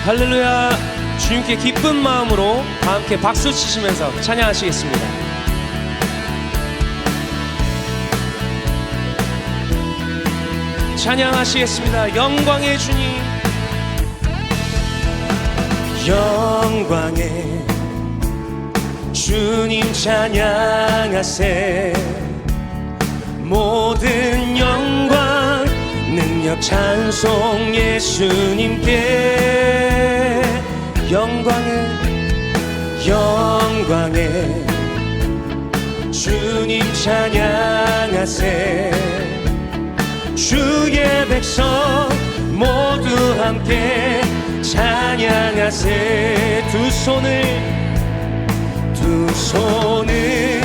할렐루야. 주님께 기쁜 마음으로 다 함께 박수 치시면서 찬양하시겠습니다. 찬양하시겠습니다. 영광의 주님, 영광의 주님 찬양하세. 모든 영광 능력 찬송 예수님께. 영광의 주님 찬양하세. 주의 백성 모두 함께 찬양하세. 두 손을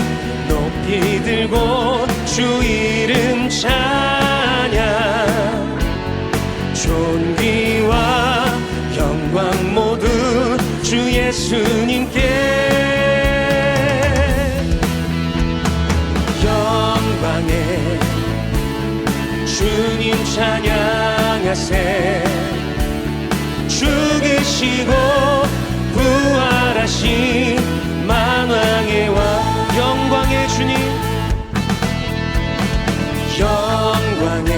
높이 들고 주 이름 찬양. 존귀와 영광 모두 주 예수님께. 영광의 주님 찬양하세. 죽으시고 부활하신 만왕의 왕. 영광의 주님, 영광의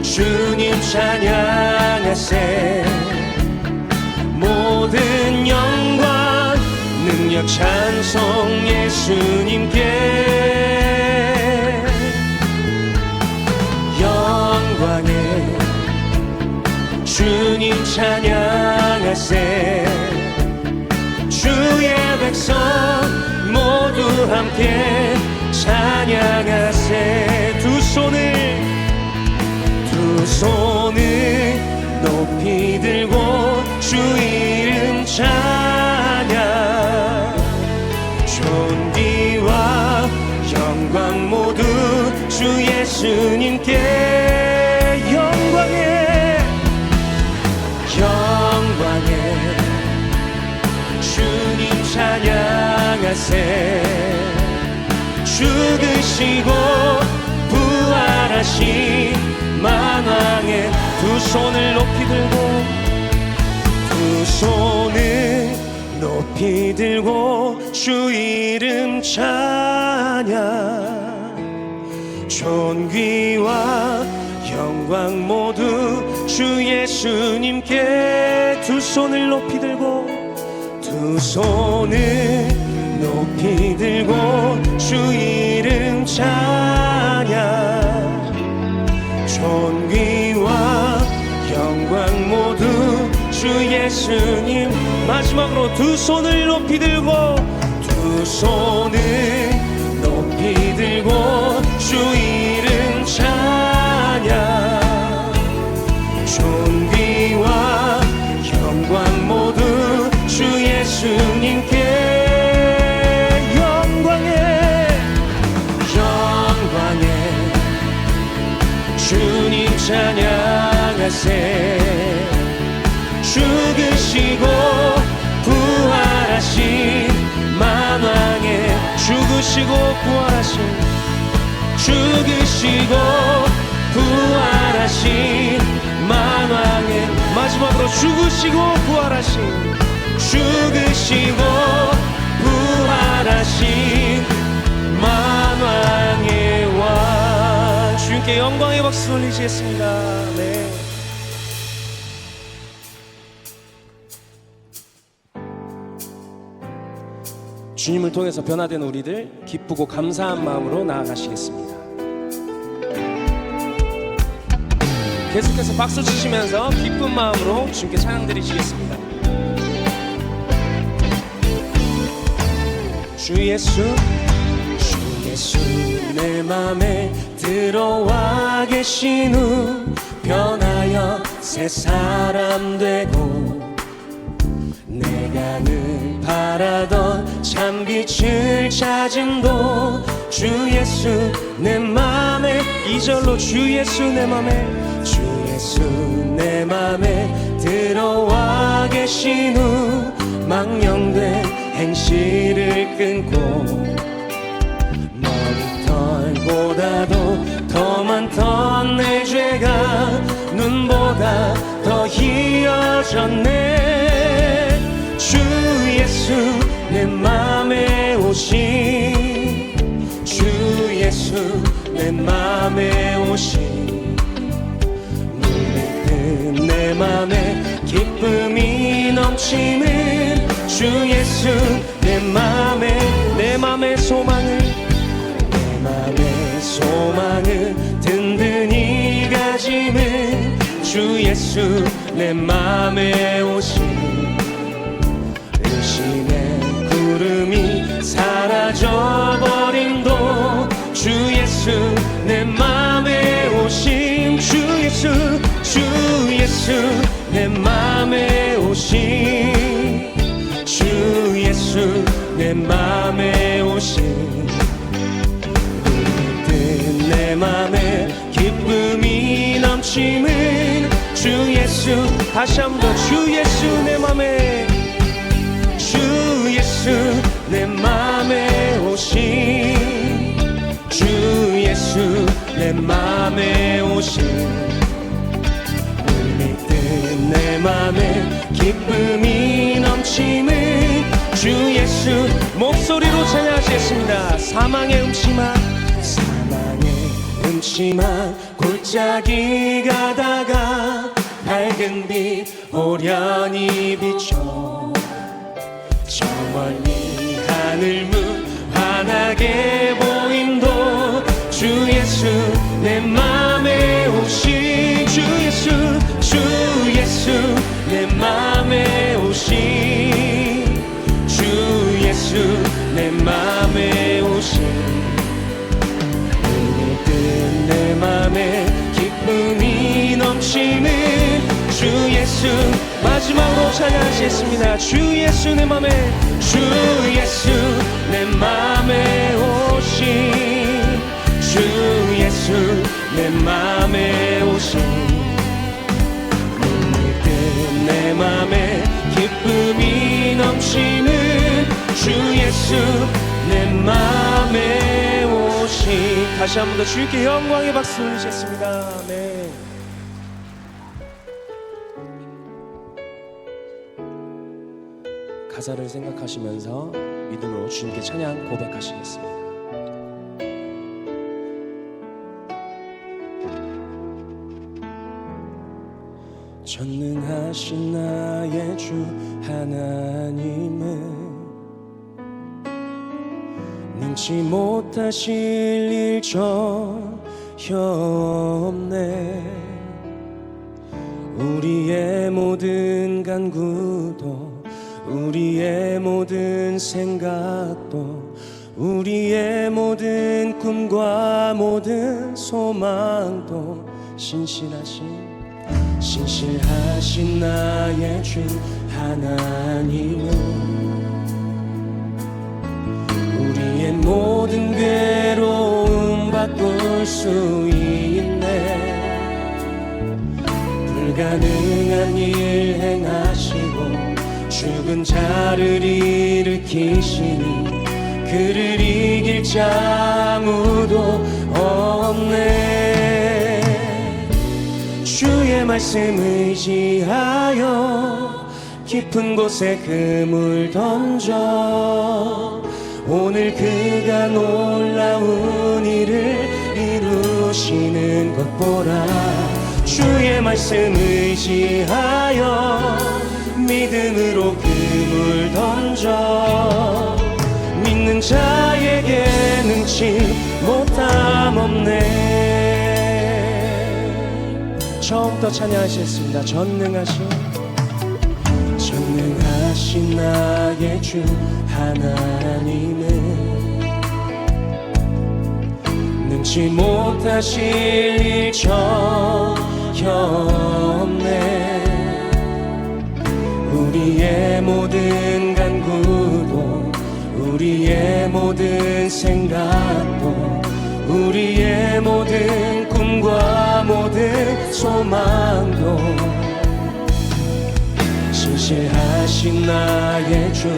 주님 찬양하세. 모든 영광 능력 찬송 예수님께. 영광의 주님 찬양하세. 주의 백성 모두 함께 찬양하세. 두 손을 높이 들고 주 이름 찬양. 존귀와 영광 모두 주 예수님께. 영광의 주님 찬양하세. 죽으시고 부활하신 만왕의. 두 손을 높이 들고 주 이름 찬양. 존귀와 영광 모두 주 예수님께. 두 손을 높이 들고 주 이름 찬양. 존귀와 영광 모두 주 예수님. 마지막으로 두 손을 높이 들고 주 이름 찬양. 존귀와 영광 모두 주 예수님께. 영광의 주님 찬양하세. 죽으시고 부활하신 만왕의. 죽으시고 부활하신 만왕의. 마지막으로 죽으시고 부활하신 만왕의 왕. 주님께 영광의 박수 올리시겠습니다. 네. 주님을 통해서 변화된 우리들 기쁘고 감사한 마음으로 나아가시겠습니다. 계속해서 박수 치시면서 기쁜 마음으로 주님께 찬양 드리시겠습니다. 주 예수 내 맘에 들어와 계신 후 변하여 새 사람 되고 내가 늘 바라던 참빛을 찾음도 주 예수 내 맘에. 2절로 주 예수 내 맘에 들어와 계신 후 망령된 행실을 끊고 머리털보다도 더 많던 내 죄가 눈보다 더 희연 오셨네. 주 예수 내 맘에 오신, 주 예수 내 맘에 오신, 물든 내 맘에 기쁨이 넘치는 주 예수 내 맘의 소망을, 내 맘의 소망을 든든히 가지는 주 예수 내 맘에 오신, 의심의 구름이 사라져버림도 주 예수 내 맘에 오심, 주 예수 내 맘에 오심, 주 예수 내 맘에 오심, 물든 내 맘에 기쁨이 넘치는 주 예수. 다시 한 번 더 주 예수 내 맘에, 주 예수 내 맘에 오신, 주 예수 내 맘에 오신, 물든 내 맘에 기쁨이 넘치는 주 예수. 목소리로 찬양하시겠습니다. 사망의 음침한 골짜기 가다가 밝은 빛 오련히 비춰, 저 멀리 하늘 무환하게 보임도 주 예수 내 맘에 오신, 주 예수 내 맘에 오신, 주 예수 내 맘에 오신, 물든 내 맘에 기쁨이 넘치는 주 예수. 마지막으로 찬양하시겠습니다. 주 예수 내 맘에, 주 예수 내 맘에 오신, 주 예수 내 맘에 오신, 물든 내 맘에 기쁨이 넘치는 주 예수 내 맘에 오신. 다시 한 번 더 주님께 영광의 박수 올리셨습니다. 아멘. 가사를 생각하시면서 믿음으로 주님께 찬양 고백하시겠습니다. 전능하신 나의 주 하나님은 능치 못하실 일 전혀 없네. 우리의 모든 간구도, 우리의 모든 생각도, 우리의 모든 꿈과 모든 소망도 신실하신 나의 주 하나님은 우리의 모든 괴로움 바꿀 수 있네. 불가능한 일 행하시고 죽은 자를 일으키시니 그를 이길 자 아무도 없네. 주의 말씀 의지하여 깊은 곳에 그물 던져 오늘 그가 놀라운 일을 이루시는 것 보라. 주의 말씀 의지하여 믿음으로 그물 던져 믿는 자에게 능치 못함 없네. 처음부터 찬양하시겠습니다. 전능하신 나의 주 하나님은 능치 못하실 일 전혀 없네. 우리의 모든 간구도 우리의 모든 생각도 우리의 모든 꿈과 모든 소망도 신실하신 나의 주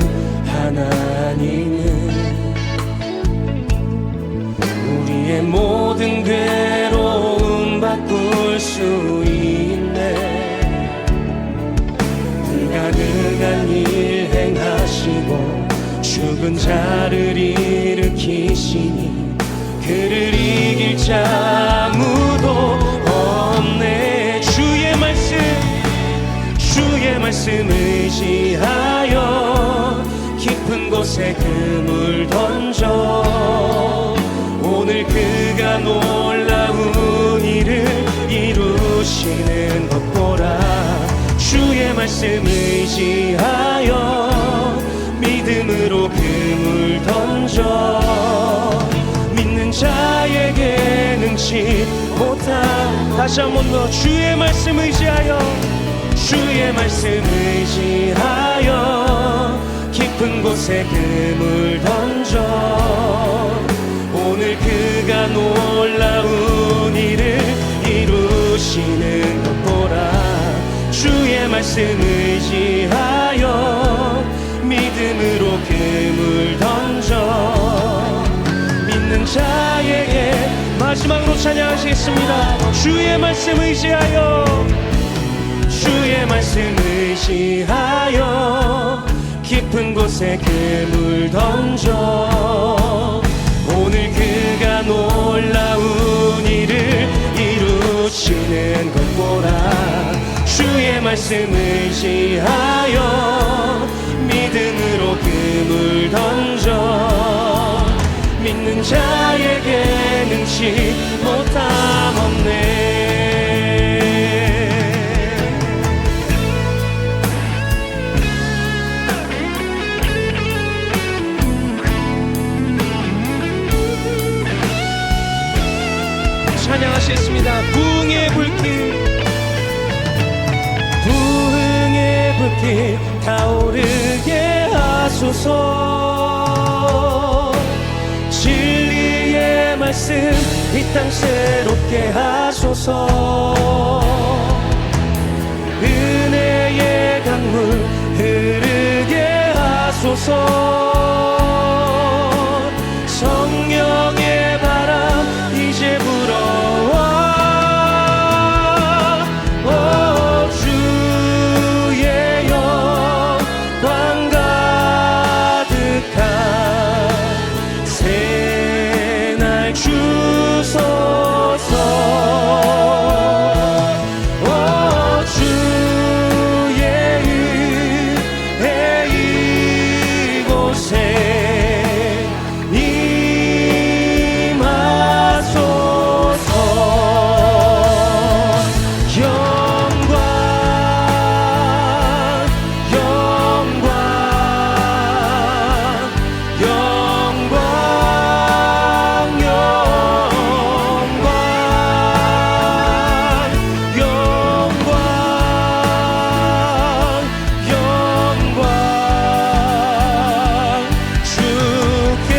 하나님은 우리의 모든 괴로움 바꿀 수 있네. 주의 말씀 의지하여 깊은 곳에 그물 던져 오늘 그가 놀라운 일을 이루시는 것 보라. 주의 말씀 의지하여 믿음으로 그물 던져 믿는 자에게 능치 못한. 다시 한 번 더 주의 말씀 의지하여 주의 말씀 의지하여 깊은 곳에 그물 던져 오늘 그가 놀라운 일을 이루시는 것 보라. 주의 말씀 의지하여 믿음으로 그물 던져 믿는 자에게. 마지막으로 찬양하시겠습니다. 주의 말씀 의지하여 주의 말씀 의지하여 깊은 곳에 그물 던져 오늘 그가 놀라운 일을 이루시는 것 보라. 주의 말씀 의지하여 믿음으로 그물 던져 믿는 자에게 능치 못함 없네. 찬양하시겠습니다. 부흥의 불길 부흥의 불길 타오르게 하소서. 진리의 말씀 이 땅 새롭게 하소서. 은혜의 강물 흐르게 하소서. 성령의 바람 이제 불어와 주의 영광 가득한 새날 주소서. 주의 은혜 이곳에 임하소서. 영광 영광 영광 영광 영광 영광 주께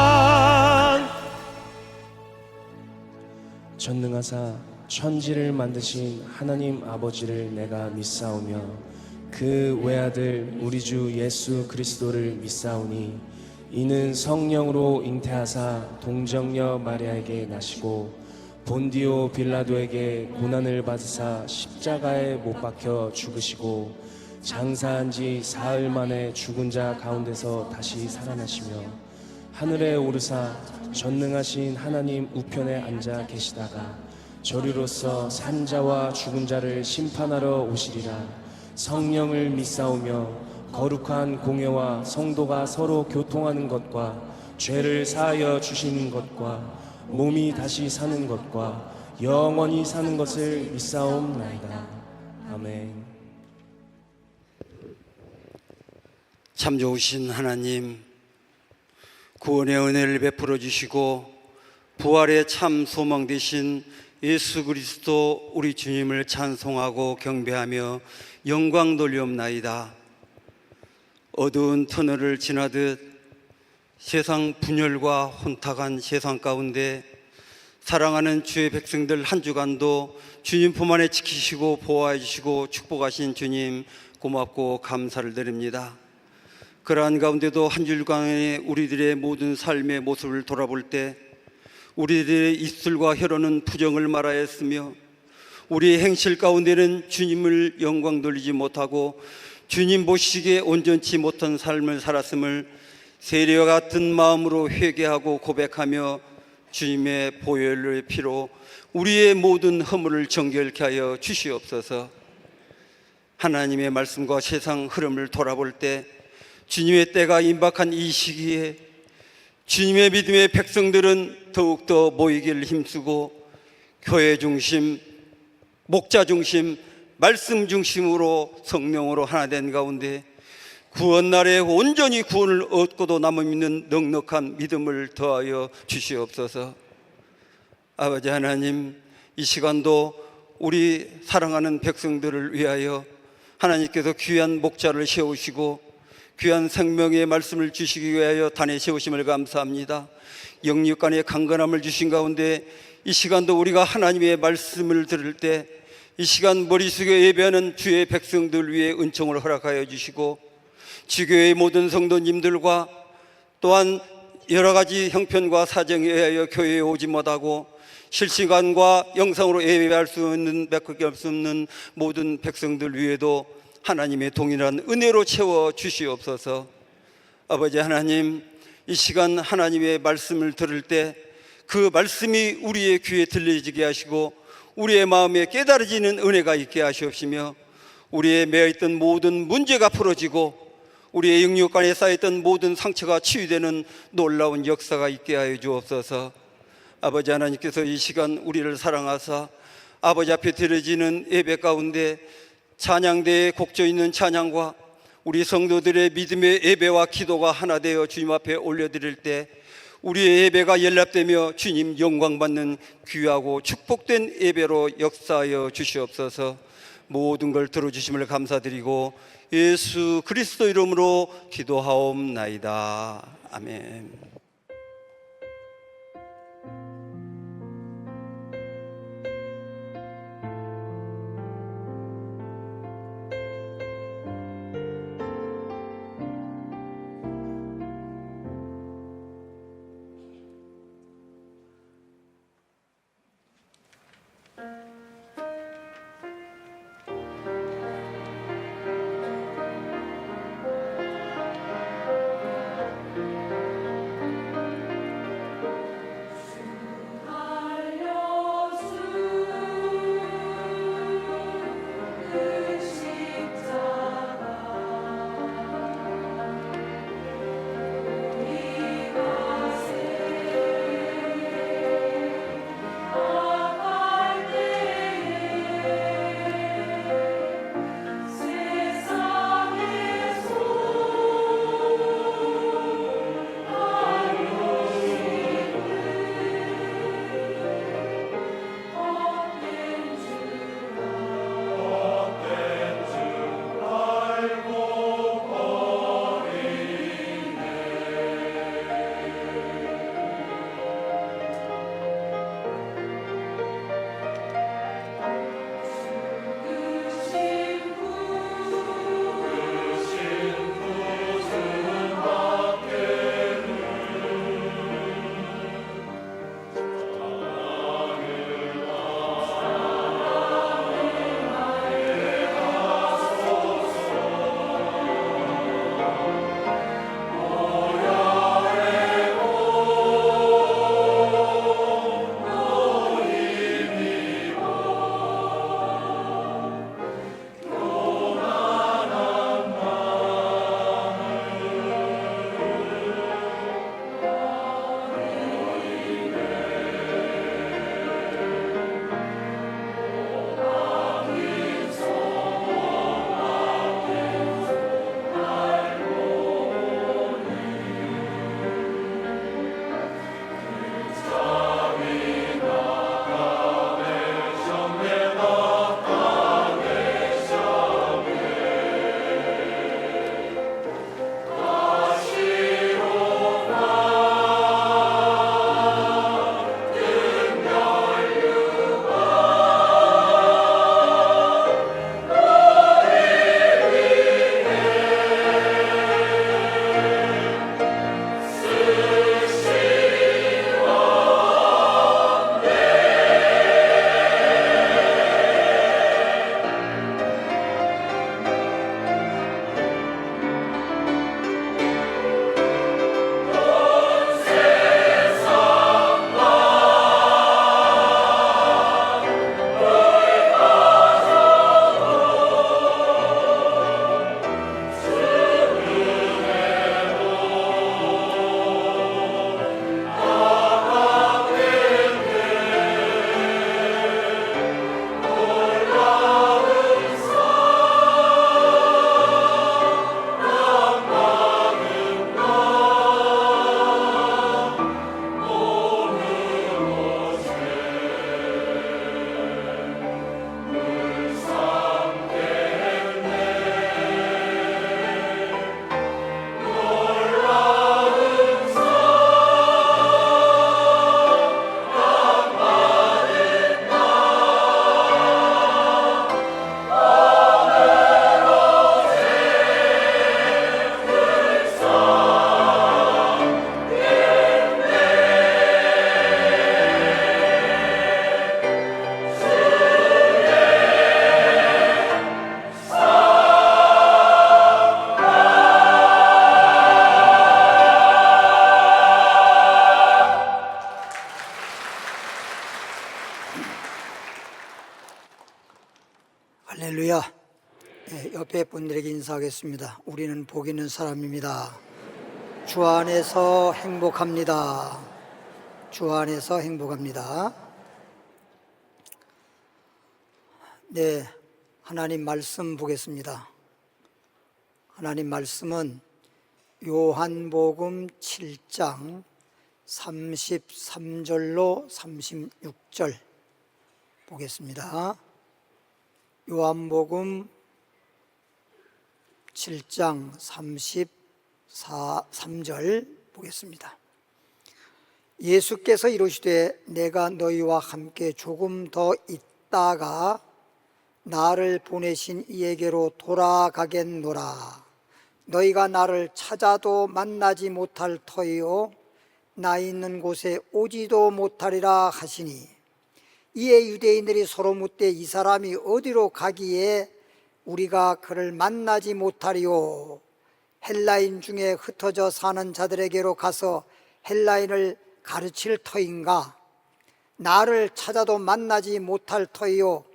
영광. 전능하사 천지를 만드신 하나님 아버지를 내가 믿사오며 그 외아들 우리 주 예수 그리스도를 믿사오니 이는 성령으로 잉태하사 동정녀 마리아에게 나시고 본디오 빌라도에게 고난을 받으사 십자가에 못 박혀 죽으시고 장사한 지 사흘 만에 죽은 자 가운데서 다시 살아나시며 하늘에 오르사 전능하신 하나님 우편에 앉아 계시다가 저리로서 산자와 죽은 자를 심판하러 오시리라. 성령을 믿사오며 거룩한 공회와 성도가 서로 교통하는 것과 죄를 사하여 주시는 것과 몸이 다시 사는 것과 영원히 사는 것을 믿사옵나이다. 아멘. 참 좋으신 하나님, 구원의 은혜를 베풀어 주시고 부활의 참 소망 되신 예수 그리스도 우리 주님을 찬송하고 경배하며 영광 돌리옵나이다. 어두운 터널을 지나듯 세상 분열과 혼탁한 세상 가운데 사랑하는 주의 백성들 한 주간도 주님 품 안에 지키시고 보호해 주시고 축복하신 주님 고맙고 감사를 드립니다. 그러한 가운데도 한 주간의 우리들의 모든 삶의 모습을 돌아볼 때 우리들의 입술과 혀로는 부정을 말하였으며 우리의 행실 가운데는 주님을 영광 돌리지 못하고 주님 보시기에 온전치 못한 삶을 살았음을 세례와 같은 마음으로 회개하고 고백하며 주님의 보혈의 피로 우리의 모든 허물을 정결케 하여 주시옵소서. 하나님의 말씀과 세상 흐름을 돌아볼 때 주님의 때가 임박한 이 시기에 주님의 믿음의 백성들은 더욱더 모이기를 힘쓰고 교회 중심, 목자 중심, 말씀 중심으로 성령으로 하나 된 가운데 구원날에 온전히 구원을 얻고도 남아있는 넉넉한 믿음을 더하여 주시옵소서. 아버지 하나님, 이 시간도 우리 사랑하는 백성들을 위하여 하나님께서 귀한 목자를 세우시고 귀한 생명의 말씀을 주시기 위하여 단에 세우심을 감사합니다. 영육간의 강건함을 주신 가운데 이 시간도 우리가 하나님의 말씀을 들을 때 이 시간 머릿속에 예배하는 주의 백성들 위해 은총을 허락하여 주시고 지교의 모든 성도님들과 또한 여러 가지 형편과 사정에 의하여 교회에 오지 못하고 실시간과 영상으로 예배할 수 있는 밖에 없는 모든 백성들 위에도 하나님의 동일한 은혜로 채워 주시옵소서. 아버지 하나님, 이 시간 하나님의 말씀을 들을 때 그 말씀이 우리의 귀에 들려지게 하시고 우리의 마음에 깨달아지는 은혜가 있게 하시옵시며 우리의 매여있던 모든 문제가 풀어지고 우리의 영육간에 쌓였던 모든 상처가 치유되는 놀라운 역사가 있게 하여 주옵소서. 아버지 하나님께서 이 시간 우리를 사랑하사 아버지 앞에 드려지는 예배 가운데 찬양대에 곡조 있는 찬양과 우리 성도들의 믿음의 예배와 기도가 하나 되어 주님 앞에 올려드릴 때 우리의 예배가 연락되며 주님 영광받는 귀하고 축복된 예배로 역사하여 주시옵소서. 모든 걸 들어주심을 감사드리고 예수 그리스도 이름으로 기도하옵나이다. 아멘. 할렐루야. 옆에 분들에게 인사하겠습니다. 우리는 복 있는 사람입니다. 주 안에서 행복합니다. 주 안에서 행복합니다. 네, 하나님 말씀 보겠습니다. 하나님 말씀은 요한복음 7장 33절로 36절 보겠습니다. 요한복음 7장 33절 보겠습니다. 예수께서 이르시되 내가 너희와 함께 조금 더 있다가 나를 보내신 이에게로 돌아가겠노라. 너희가 나를 찾아도 만나지 못할 터이요 나 있는 곳에 오지도 못하리라 하시니, 이에 유대인들이 서로 묻되 이 사람이 어디로 가기에 우리가 그를 만나지 못하리요? 헬라인 중에 흩어져 사는 자들에게로 가서 헬라인을 가르칠 터인가? 나를 찾아도 만나지 못할 터이요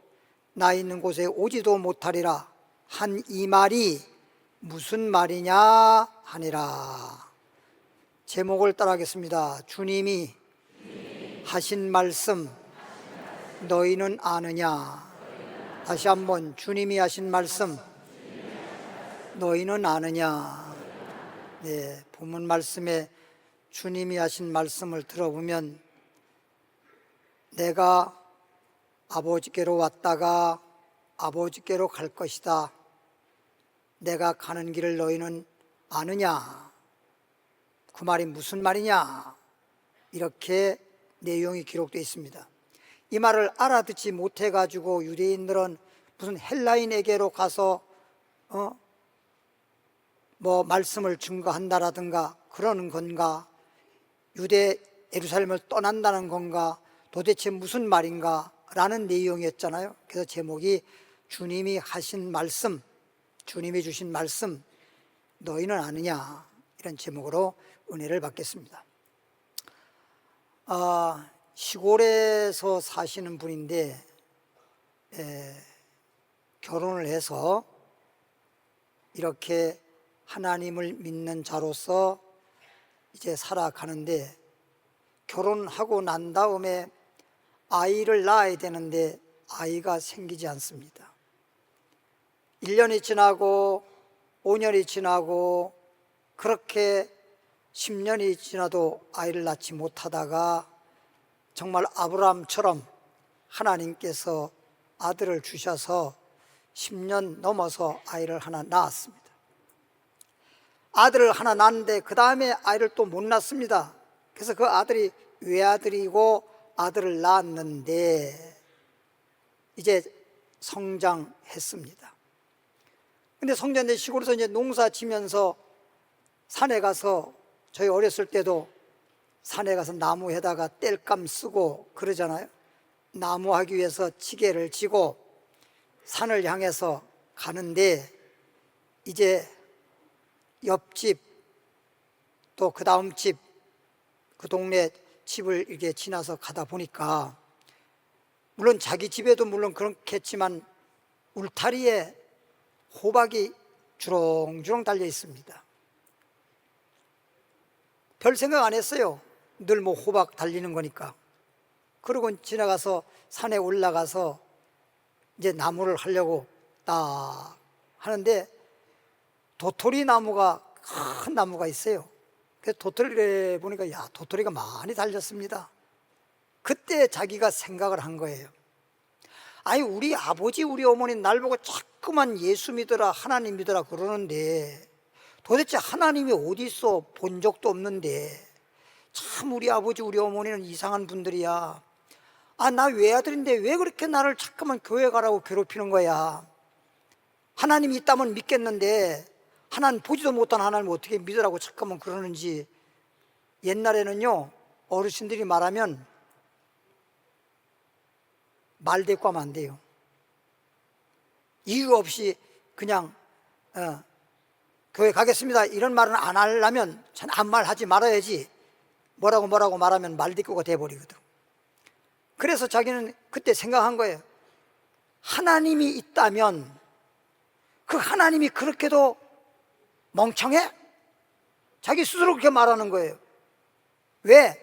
나 있는 곳에 오지도 못하리라 한 이 말이 무슨 말이냐 하니라. 제목을 따라하겠습니다. 주님이 하신 말씀 너희는 아느냐? 다시 한번, 주님이 하신 말씀 너희는 아느냐? 네, 본문 말씀에 주님이 하신 말씀을 들어보면 내가 아버지께로 왔다가 아버지께로 갈 것이다. 내가 가는 길을 너희는 아느냐? 그 말이 무슨 말이냐? 이렇게 내용이 기록되어 있습니다. 이 말을 알아듣지 못해가지고 유대인들은 무슨 헬라인에게로 가서 말씀을 증거한다라든가 그러는 건가, 유대 예루살렘을 떠난다는 건가, 도대체 무슨 말인가 라는 내용이었잖아요. 그래서 제목이 주님이 하신 말씀, 주님이 주신 말씀 너희는 아느냐, 이런 제목으로 은혜를 받겠습니다. 시골에서 사시는 분인데 결혼을 해서 이렇게 하나님을 믿는 자로서 이제 살아가는데, 결혼하고 난 다음에 아이를 낳아야 되는데 아이가 생기지 않습니다. 1년이 지나고 5년이 지나고 그렇게 10년이 지나도 아이를 낳지 못하다가 정말 아브라함처럼 하나님께서 아들을 주셔서 10년 넘어서 아이를 하나 낳았습니다. 아들을 하나 낳았는데 그 다음에 아이를 또 못 낳습니다. 그래서 그 아들이 외아들이고 아들을 낳았는데 이제 성장했습니다. 근데 성장했는데 시골에서 이제 농사 지면서 산에 가서, 저희 어렸을 때도 산에 가서 나무에다가 땔감 쓰고 그러잖아요. 나무 하기 위해서 지게를 지고 산을 향해서 가는데, 이제 옆집 또 그 다음 집, 그 동네 집을 이렇게 지나서 가다 보니까, 물론 자기 집에도 물론 그렇겠지만 울타리에 호박이 주렁주렁 달려 있습니다. 별 생각 안 했어요. 늘 뭐 호박 달리는 거니까. 그러고 지나가서 산에 올라가서 이제 나무를 하려고 딱 하는데 도토리 나무가, 큰 나무가 있어요. 그래서 도토리를 보니까 도토리가 많이 달렸습니다. 그때 자기가 생각을 한 거예요. 아니, 우리 아버지 우리 어머니 날 보고 자꾸만 예수 믿어라 하나님 믿어라 그러는데 도대체 하나님이 어디 있어? 본 적도 없는데. 참 우리 아버지 우리 어머니는 이상한 분들이야. 나 외아들인데 왜 그렇게 나를 자꾸만 교회 가라고 괴롭히는 거야? 하나님이 있다면 믿겠는데 하나님 보지도 못한 하나님을 어떻게 믿으라고 자꾸만 그러는지. 옛날에는요, 어르신들이 말하면 말대꾸하면 안 돼요. 이유 없이 그냥 교회 가겠습니다 이런 말은 안 하려면 아무 말 하지 말아야지. 뭐라고 말하면 말대꾸가 돼버리거든. 그래서 자기는 그때 생각한 거예요. 하나님이 있다면 그 하나님이 그렇게도 멍청해? 자기 스스로 그렇게 말하는 거예요. 왜?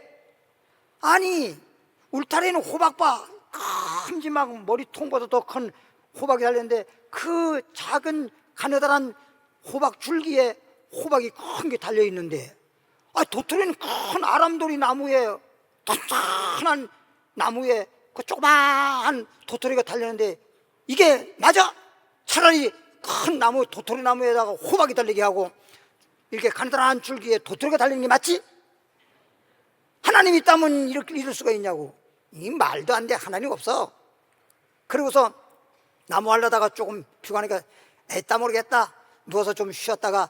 아니 울타리는 호박봐, 큼지막 머리통보다 더 큰 호박이 달렸는데 그 작은 가느다란 호박 줄기에 호박이 큰 게 달려있는데, 도토리는 큰 아람돌이 나무에, 단단한 나무에 그 조그마한 도토리가 달렸는데 이게 맞아? 차라리 큰 나무, 도토리 나무에다가 호박이 달리게 하고 이렇게 가느다란 줄기에 도토리가 달리는 게 맞지? 하나님이 있다면 이렇게 이럴 수가 있냐고. 이 말도 안 돼. 하나님 없어. 그러고서 나무 하려다가 조금 피곤하니까 에따 모르겠다, 누워서 좀 쉬었다가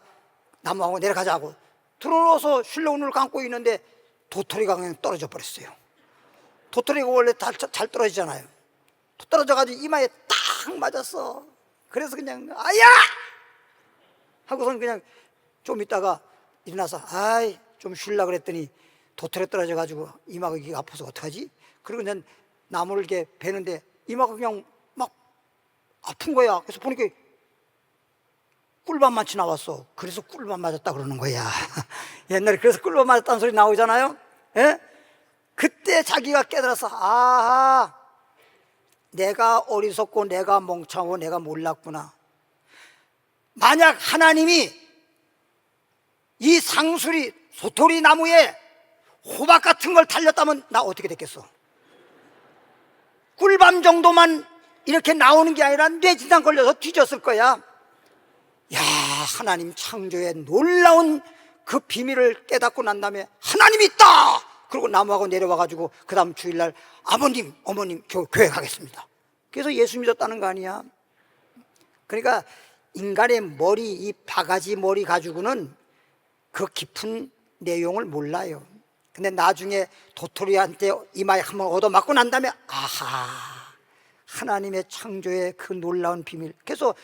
나무하고 내려가자고 들어서 쉴려 눈을 감고 있는데 도토리가 그냥 떨어져 버렸어요. 도토리가 원래 잘 떨어지잖아요. 떨어져가지고 이마에 딱 맞았어. 그래서 그냥 아야! 하고선 그냥 좀 있다가 일어나서 아이 좀 쉬려고 그랬더니 도토리 떨어져가지고 이마가 이게 아파서 어떡하지? 그리고 그냥 나무를 이렇게 베는데 이마가 그냥 막 아픈 거야. 그래서 보니까 꿀밤만치 나왔어. 그래서 꿀밤 맞았다 그러는 거야. 옛날에 그래서 꿀밤 맞았다는 소리 나오잖아요. 예? 그때 자기가 깨달아서 아하, 내가 어리석고 내가 멍청하고 내가 몰랐구나. 만약 하나님이 이 상수리 소토리 나무에 호박 같은 걸 달렸다면 나 어떻게 됐겠어? 꿀밤 정도만 이렇게 나오는 게 아니라 뇌진탕 걸려서 뒤졌을 거야. 야, 하나님 창조의 놀라운 그 비밀을 깨닫고 난 다음에 하나님이 있다! 그리고 나무하고 내려와가지고 그 다음 주일날 아버님, 어머님 교회 가겠습니다. 그래서 예수 믿었다는 거 아니야. 그러니까 인간의 머리, 이 바가지 머리 가지고는 그 깊은 내용을 몰라요. 근데 나중에 도토리한테 이마에 한번 얻어맞고 난 다음에 아하, 하나님의 창조의 그 놀라운 비밀. 그래서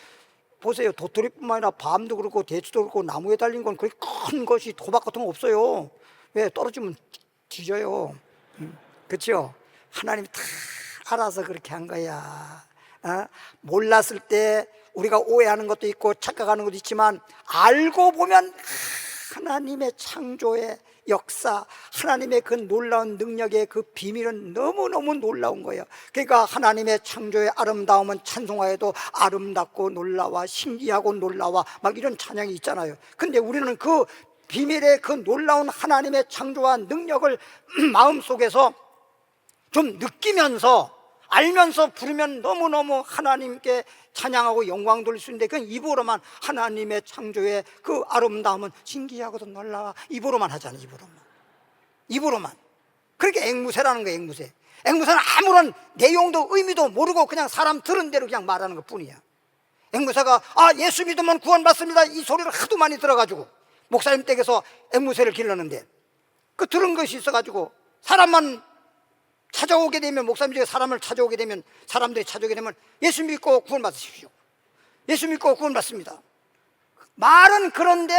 보세요, 도토리뿐만 아니라 밤도 그렇고 대추도 그렇고 나무에 달린 건 그렇게 큰 것이 호박 같은 거 없어요. 왜? 떨어지면 뒤져요. 그렇죠? 하나님이 다 알아서 그렇게 한 거야. 몰랐을 때 우리가 오해하는 것도 있고 착각하는 것도 있지만 알고 보면 하나님의 창조의 역사, 하나님의 그 놀라운 능력의 그 비밀은 너무너무 놀라운 거예요. 그러니까 하나님의 창조의 아름다움은 찬송하여도 아름답고 놀라워, 신기하고 놀라워, 막 이런 찬양이 있잖아요. 근데 우리는 그 비밀의 그 놀라운 하나님의 창조와 능력을 마음속에서 좀 느끼면서 알면서 부르면 너무너무 하나님께 찬양하고 영광 돌릴 수 있는데 그냥 입으로만 하나님의 창조의 그 아름다움은 신기하고도 놀라워 입으로만 하잖아요. 입으로만. 그렇게 앵무새라는 거예요. 앵무새는 아무런 내용도 의미도 모르고 그냥 사람 들은 대로 그냥 말하는 것 뿐이야. 앵무새가 예수 믿으면 구원받습니다 이 소리를 하도 많이 들어가지고 목사님 댁에서 앵무새를 길렀는데 그 들은 것이 있어가지고 사람만 찾아오게 되면, 목사님들이 사람을 찾아오게 되면, 사람들이 찾아오게 되면 예수 믿고 구원받으십시오. 예수 믿고 구원받습니다. 말은 그런데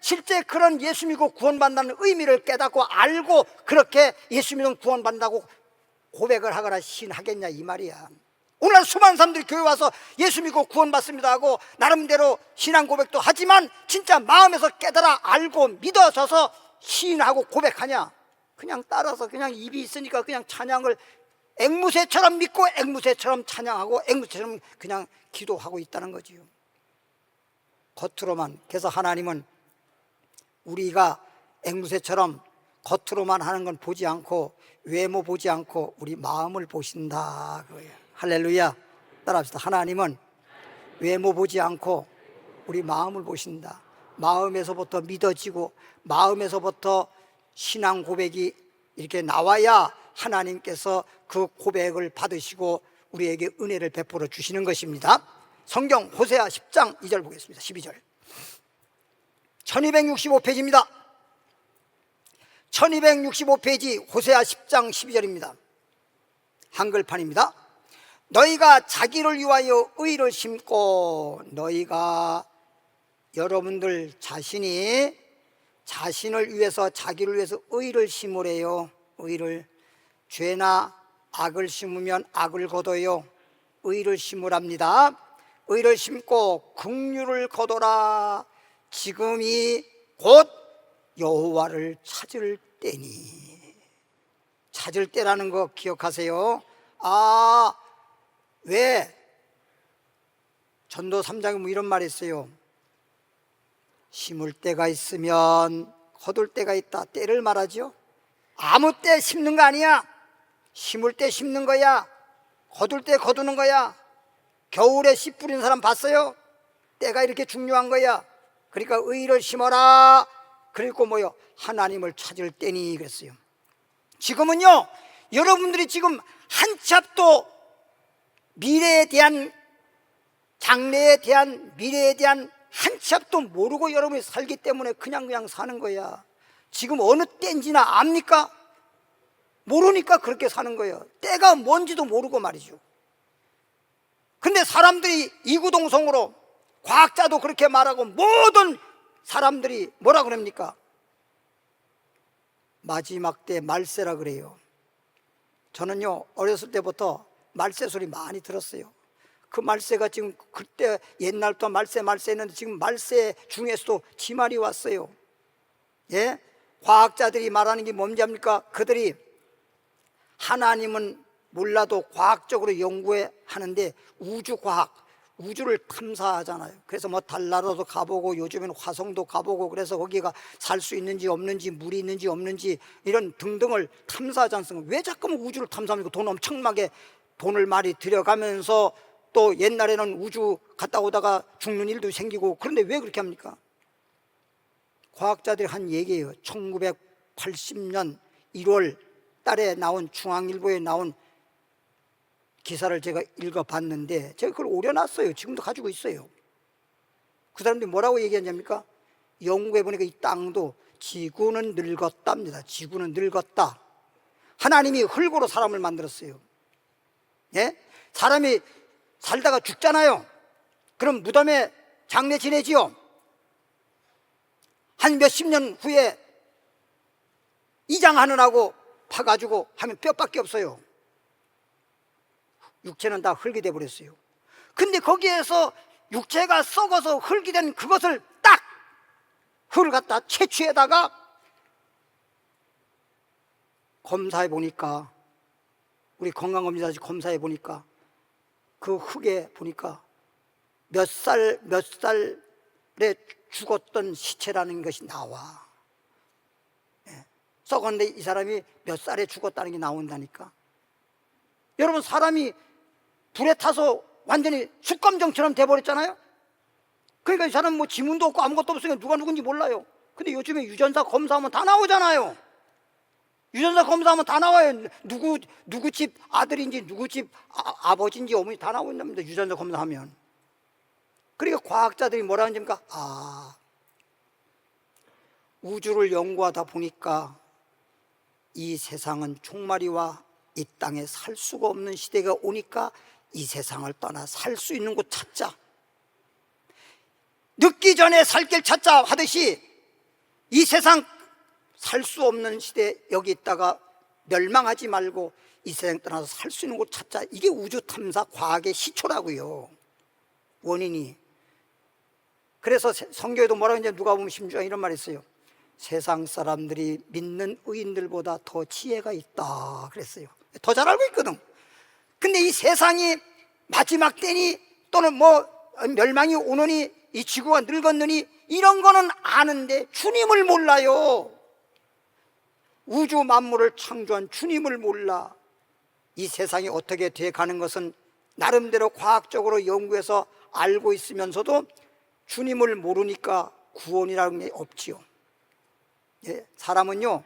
실제 그런 예수 믿고 구원받는다는 의미를 깨닫고 알고 그렇게 예수 믿으면 구원받는다고 고백을 하거나 시인하겠냐 이 말이야. 오늘 수많은 사람들이 교회 와서 예수 믿고 구원받습니다 하고 나름대로 신앙 고백도 하지만 진짜 마음에서 깨달아 알고 믿어져서 시인하고 고백하냐? 그냥 따라서 그냥 입이 있으니까 그냥 찬양을 앵무새처럼 믿고 앵무새처럼 찬양하고 앵무새처럼 그냥 기도하고 있다는 거지요. 겉으로만. 그래서 하나님은 우리가 앵무새처럼 겉으로만 하는 건 보지 않고 외모 보지 않고 우리 마음을 보신다 그거예요. 할렐루야. 따라합시다. 하나님은 외모 보지 않고 우리 마음을 보신다. 마음에서부터 믿어지고 마음에서부터 신앙 고백이 이렇게 나와야 하나님께서 그 고백을 받으시고 우리에게 은혜를 베풀어 주시는 것입니다. 성경 호세아 10장 2절 보겠습니다. 12절 1265페이지입니다 1265페이지 호세아 10장 12절입니다 한글판입니다. 너희가 자기를 위하여 의를 심고 너희가 여러분들 자신을 위해서 자기를 위해서 의를 심으래요. 의를. 죄나 악을 심으면 악을 거둬요. 의를 심으랍니다. 의를 심고 긍휼을 거둬라. 지금이 곧 여호와를 찾을 때니. 찾을 때라는 거 기억하세요. 왜 전도 3장에 뭐 이런 말이 있어요. 심을 때가 있으면 거둘 때가 있다. 때를 말하죠. 아무 때 심는 거 아니야. 심을 때 심는 거야. 거둘 때 거두는 거야. 겨울에 씨 뿌리는 사람 봤어요? 때가 이렇게 중요한 거야. 그러니까 의를 심어라. 그리고 뭐요? 하나님을 찾을 때니 그랬어요. 지금은요, 여러분들이 지금 한치 앞도 미래에 대한, 장래에 대한, 미래에 대한 한치 앞도 모르고 여러분이 살기 때문에 그냥 사는 거야. 지금 어느 때인지나 압니까? 모르니까 그렇게 사는 거예요. 때가 뭔지도 모르고 말이죠. 근데 사람들이 이구동성으로, 과학자도 그렇게 말하고 모든 사람들이 뭐라 그럽니까? 마지막 때 말세라 그래요. 저는요, 어렸을 때부터 말세 소리 많이 들었어요. 그 말세가 지금, 그때 옛날부터 말세 했는데 지금 말세 중에서도 지말이 왔어요. 예? 과학자들이 말하는 게 뭔지 압니까? 그들이 하나님은 몰라도 과학적으로 연구해 하는데 우주과학, 우주를 탐사하잖아요. 그래서 뭐 달나라도 가보고 요즘에는 화성도 가보고 그래서 거기가 살 수 있는지 없는지, 물이 있는지 없는지 이런 등등을 탐사하지 않습니까? 왜 자꾸만 우주를 탐사합니까? 돈 엄청나게 돈을 많이 들여가면서 또 옛날에는 우주 갔다 오다가 죽는 일도 생기고, 그런데 왜 그렇게 합니까? 과학자들이 한 얘기예요. 1980년 1월 달에 나온 중앙일보에 나온 기사를 제가 읽어봤는데 제가 그걸 오려놨어요. 지금도 가지고 있어요. 그 사람들이 뭐라고 얘기하냐니까? 연구해 보니까 이 땅도 지구는 늙었답니다. 지구는 늙었다. 하나님이 흙으로 사람을 만들었어요. 예? 사람이 살다가 죽잖아요. 그럼 무덤에 장례 지내지요. 한 몇십 년 후에 이장하느라고 파가지고 하면 뼈밖에 없어요. 육체는 다 흙이 돼버렸어요. 근데 거기에서 육체가 썩어서 흙이 된 그것을 딱 흙을 갖다 채취에다가 검사해 보니까, 우리 건강검진사지 검사해 보니까 그 흙에 보니까 몇 살에 죽었던 시체라는 것이 나와. 예. 썩었는데 이 사람이 몇 살에 죽었다는 게 나온다니까. 여러분, 사람이 불에 타서 완전히 숯감정처럼 돼버렸잖아요. 그러니까 이 사람 뭐 지문도 없고 아무것도 없으니까 누가 누군지 몰라요. 근데 요즘에 유전자 검사하면 다 나오잖아요. 유전자 검사하면 다 나와요. 누구 집 아들인지 누구 집 아버지인지 어머니 다 나온답니다. 유전자 검사하면. 그러니까 과학자들이 뭐라 하는지입니까? 우주를 연구하다 보니까 이 세상은 종말이와 이 땅에 살 수가 없는 시대가 오니까 이 세상을 떠나 살 수 있는 곳 찾자. 늦기 전에 살 길 찾자 하듯이 이 세상 살 수 없는 시대 여기 있다가 멸망하지 말고 이 세상 떠나서 살 수 있는 곳 찾자. 이게 우주 탐사 과학의 시초라고요. 원인이. 그래서 성경에도 뭐라고 했냐면 누가복음 16장 이런 말이 있어요. 세상 사람들이 믿는 의인들보다 더 지혜가 있다 그랬어요. 더 잘 알고 있거든. 근데 이 세상이 마지막 때니 또는 뭐 멸망이 오느니 이 지구가 늙었느니 이런 거는 아는데 주님을 몰라요. 우주 만물을 창조한 주님을 몰라. 이 세상이 어떻게 돼 가는 것은 나름대로 과학적으로 연구해서 알고 있으면서도 주님을 모르니까 구원이라는 게 없지요. 예, 사람은요,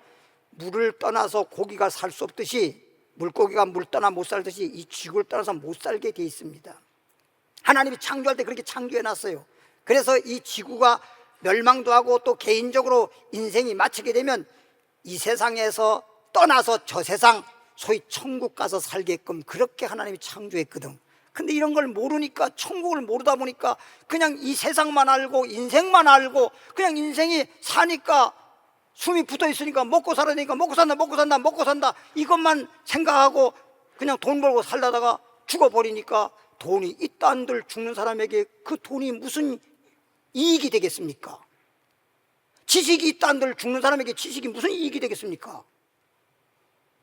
물을 떠나서 고기가 살 수 없듯이, 물고기가 물 떠나 못 살듯이 이 지구를 떠나서 못 살게 돼 있습니다. 하나님이 창조할 때 그렇게 창조해 놨어요. 그래서 이 지구가 멸망도 하고 또 개인적으로 인생이 마치게 되면 이 세상에서 떠나서 저 세상, 소위 천국 가서 살게끔 그렇게 하나님이 창조했거든. 근데 이런 걸 모르니까, 천국을 모르다 보니까 그냥 이 세상만 알고 인생만 알고 그냥 인생이 사니까 숨이 붙어 있으니까 먹고 살아야 되니까 먹고 산다 이것만 생각하고 그냥 돈 벌고 살다가 죽어버리니까 돈이 있다 한들 죽는 사람에게 그 돈이 무슨 이익이 되겠습니까? 지식이 있다 한들 죽는 사람에게 지식이 무슨 이익이 되겠습니까?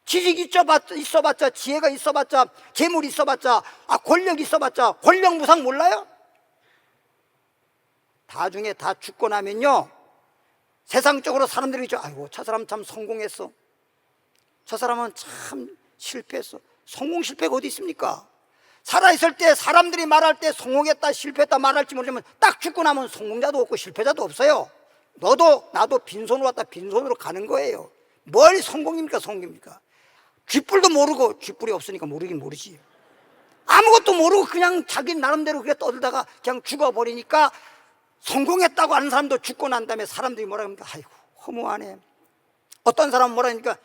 지식이 있어봤자, 지혜가 있어봤자, 재물이 있어봤자, 권력이 있어봤자, 권력 무상 몰라요? 나중에 다 죽고 나면요, 세상적으로 사람들이 아이고 저 사람 참 성공했어, 저 사람은 참 실패했어. 성공 실패가 어디 있습니까? 살아있을 때 사람들이 말할 때 성공했다 실패했다 말할지 모르지만 딱 죽고 나면 성공자도 없고 실패자도 없어요. 너도 나도 빈손으로 왔다 빈손으로 가는 거예요. 뭘 성공입니까 성공입니까? 쥐뿔도 모르고, 쥐뿔이 없으니까 모르긴 모르지, 아무것도 모르고 그냥 자기 나름대로 그렇게 떠들다가 그냥 죽어버리니까 성공했다고 하는 사람도 죽고 난 다음에 사람들이 뭐라 합니까? 아이고 허무하네. 어떤 사람은 뭐라 하니까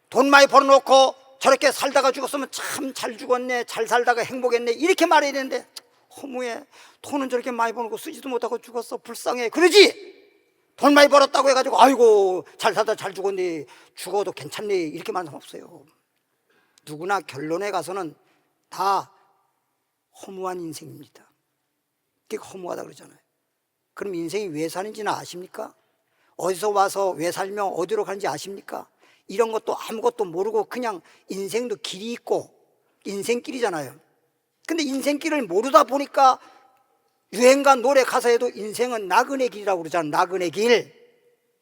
돈 많이 벌어놓고 저렇게 살다가 죽었으면 참 잘 죽었네, 잘 살다가 행복했네, 이렇게 말해야 되는데 허무해. 돈은 저렇게 많이 벌고 쓰지도 못하고 죽었어, 불쌍해. 그러지? 돈 많이 벌었다고 해가지고 아이고 잘 살다 잘 죽었네, 죽어도 괜찮네, 이렇게 말하는 사람 없어요. 누구나 결론에 가서는 다 허무한 인생입니다. 그게 허무하다 그러잖아요. 그럼 인생이 왜 사는지는 아십니까? 어디서 와서 왜 살며 어디로 가는지 아십니까? 이런 것도 아무것도 모르고 그냥 인생도 길이 있고 인생길이잖아요. 근데 인생길을 모르다 보니까 유행가 노래 가사에도 인생은 나그네 길이라고 그러잖아요. 나그네 길.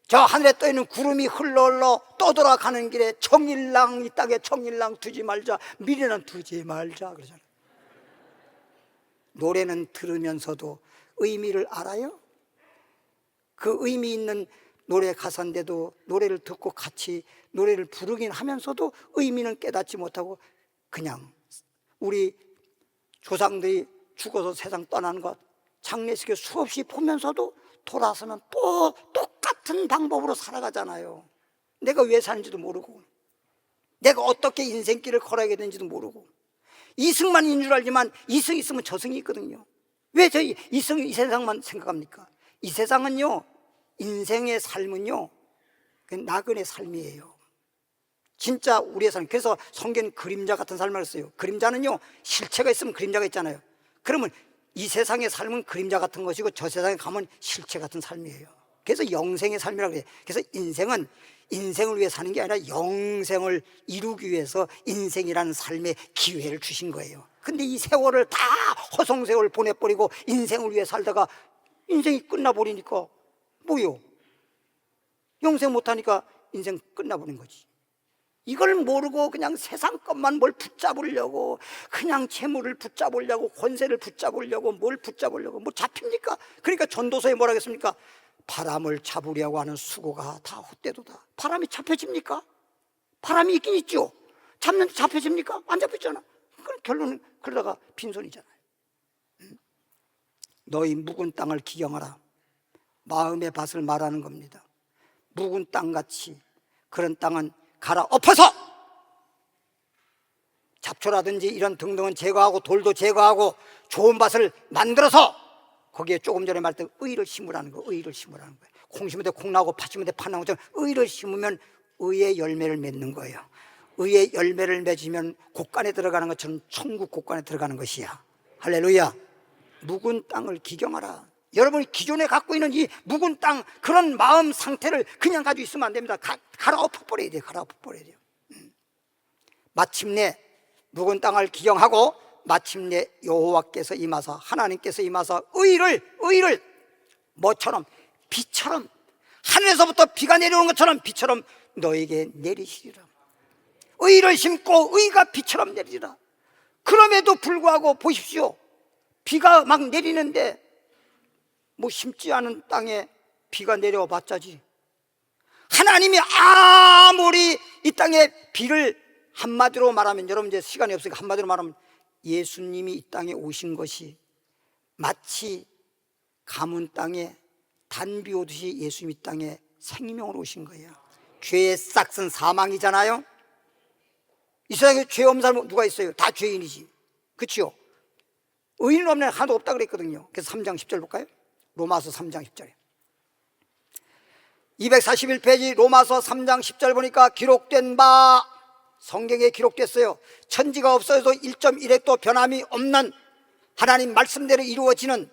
저 하늘에 떠있는 구름이 흘러 떠돌아가는 길에 청일랑, 이 땅에 청일랑 두지 말자, 미래는 두지 말자 그러잖아요. 노래는 들으면서도 의미를 알아요? 그 의미 있는 노래 가사인데도 노래를 듣고 같이 노래를 부르긴 하면서도 의미는 깨닫지 못하고 그냥 우리 조상들이 죽어서 세상 떠나는 것 장례식에 수없이 보면서도 돌아서는 또 똑같은 방법으로 살아가잖아요. 내가 왜 사는지도 모르고 내가 어떻게 인생길을 걸어야 되는지도 모르고 이승만인 줄 알지만 이승 있으면 저승이 있거든요. 왜 저 이승 이 세상만 생각합니까? 이 세상은요, 인생의 삶은요 나그네 삶이에요. 진짜 우리의 삶. 그래서 성경은 그림자 같은 삶을 했어요. 그림자는요 실체가 있으면 그림자가 있잖아요. 그러면 이 세상의 삶은 그림자 같은 것이고 저 세상에 가면 실체 같은 삶이에요. 그래서 영생의 삶이라고 해요. 그래서 인생은 인생을 위해 사는 게 아니라 영생을 이루기 위해서 인생이라는 삶의 기회를 주신 거예요. 근데 이 세월을 다 허송세월 보내버리고 인생을 위해 살다가 인생이 끝나버리니까 뭐요? 영생 못하니까 인생 끝나버린 거지. 이걸 모르고 그냥 세상 것만 뭘 붙잡으려고, 그냥 재물을 붙잡으려고, 권세를 붙잡으려고, 뭘 붙잡으려고, 뭐 잡힙니까? 그러니까 전도서에 뭐라 하겠습니까? 바람을 잡으려고 하는 수고가 다 헛되도다. 바람이 잡혀집니까? 바람이 있긴 있죠. 잡는데 잡혀집니까? 안 잡혔잖아. 그럼 결론은 그러다가 빈손이잖아요. 너희 묵은 땅을 기경하라. 마음의 밭을 말하는 겁니다. 묵은 땅같이 그런 땅은 갈아엎어서 잡초라든지 이런 등등은 제거하고 돌도 제거하고 좋은 밭을 만들어서 거기에 조금 전에 말했던 의를 심으라는 거예요. 의를 심으라는 거예요. 콩 심을 때 콩 나오고 팥 심을 때 팥 나오고 의를 심으면 의의 열매를 맺는 거예요. 의의 열매를 맺으면 곳간에 들어가는 것처럼 천국 곳간에 들어가는 것이야. 할렐루야. 묵은 땅을 기경하라. 여러분이 기존에 갖고 있는 이 묵은 땅, 그런 마음 상태를 그냥 가지고 있으면 안 됩니다. 갈아엎어버려야 돼요. 갈아엎어버려야 돼요. 마침내 묵은 땅을 기경하고 마침내 여호와께서 임하사, 하나님께서 임하사 의를 뭐처럼? 비처럼, 하늘에서부터 비가 내려오는 것처럼 비처럼 너에게 내리시리라. 의를 심고 의가 비처럼 내리리라. 그럼에도 불구하고 보십시오. 비가 막 내리는데 뭐 심지 않은 땅에 비가 내려와 봤자지. 하나님이 아무리 이 땅에 비를, 한마디로 말하면, 여러분 이제 시간이 없으니까 한마디로 말하면 예수님이 이 땅에 오신 것이 마치 가문 땅에 단비 오듯이 예수님이 이 땅에 생명으로 오신 거예요. 죄의 싹은 사망이잖아요. 이 세상에 죄 없는 사람 누가 있어요? 다 죄인이지. 그렇죠? 의인 없는 하나도 없다 그랬거든요. 그래서 3장 10절 볼까요? 로마서 3장 10절에 241페이지 로마서 3장 10절 보니까 기록된 바, 성경에 기록됐어요. 천지가 없어져도 1.1획도 변함이 없는 하나님 말씀대로 이루어지는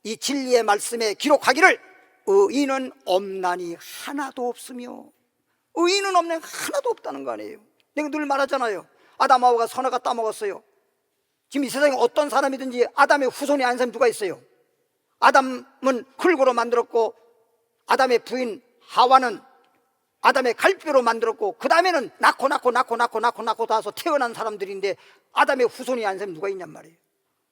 이 진리의 말씀에 기록하기를 의인은 없나니 하나도 없으며, 의인은 없는 하나도 없다는 거 아니에요. 내가 늘 말하잖아요. 아담하고가 선악과 따먹었어요. 지금 이 세상에 어떤 사람이든지 아담의 후손이 아닌 사람이 누가 있어요? 아담은 흙으로 만들었고, 아담의 부인 하와는 아담의 갈뼈로 만들었고, 그 다음에는 낳고 나서 태어난 사람들인데 아담의 후손이 아닌 사람이 누가 있냔 말이에요.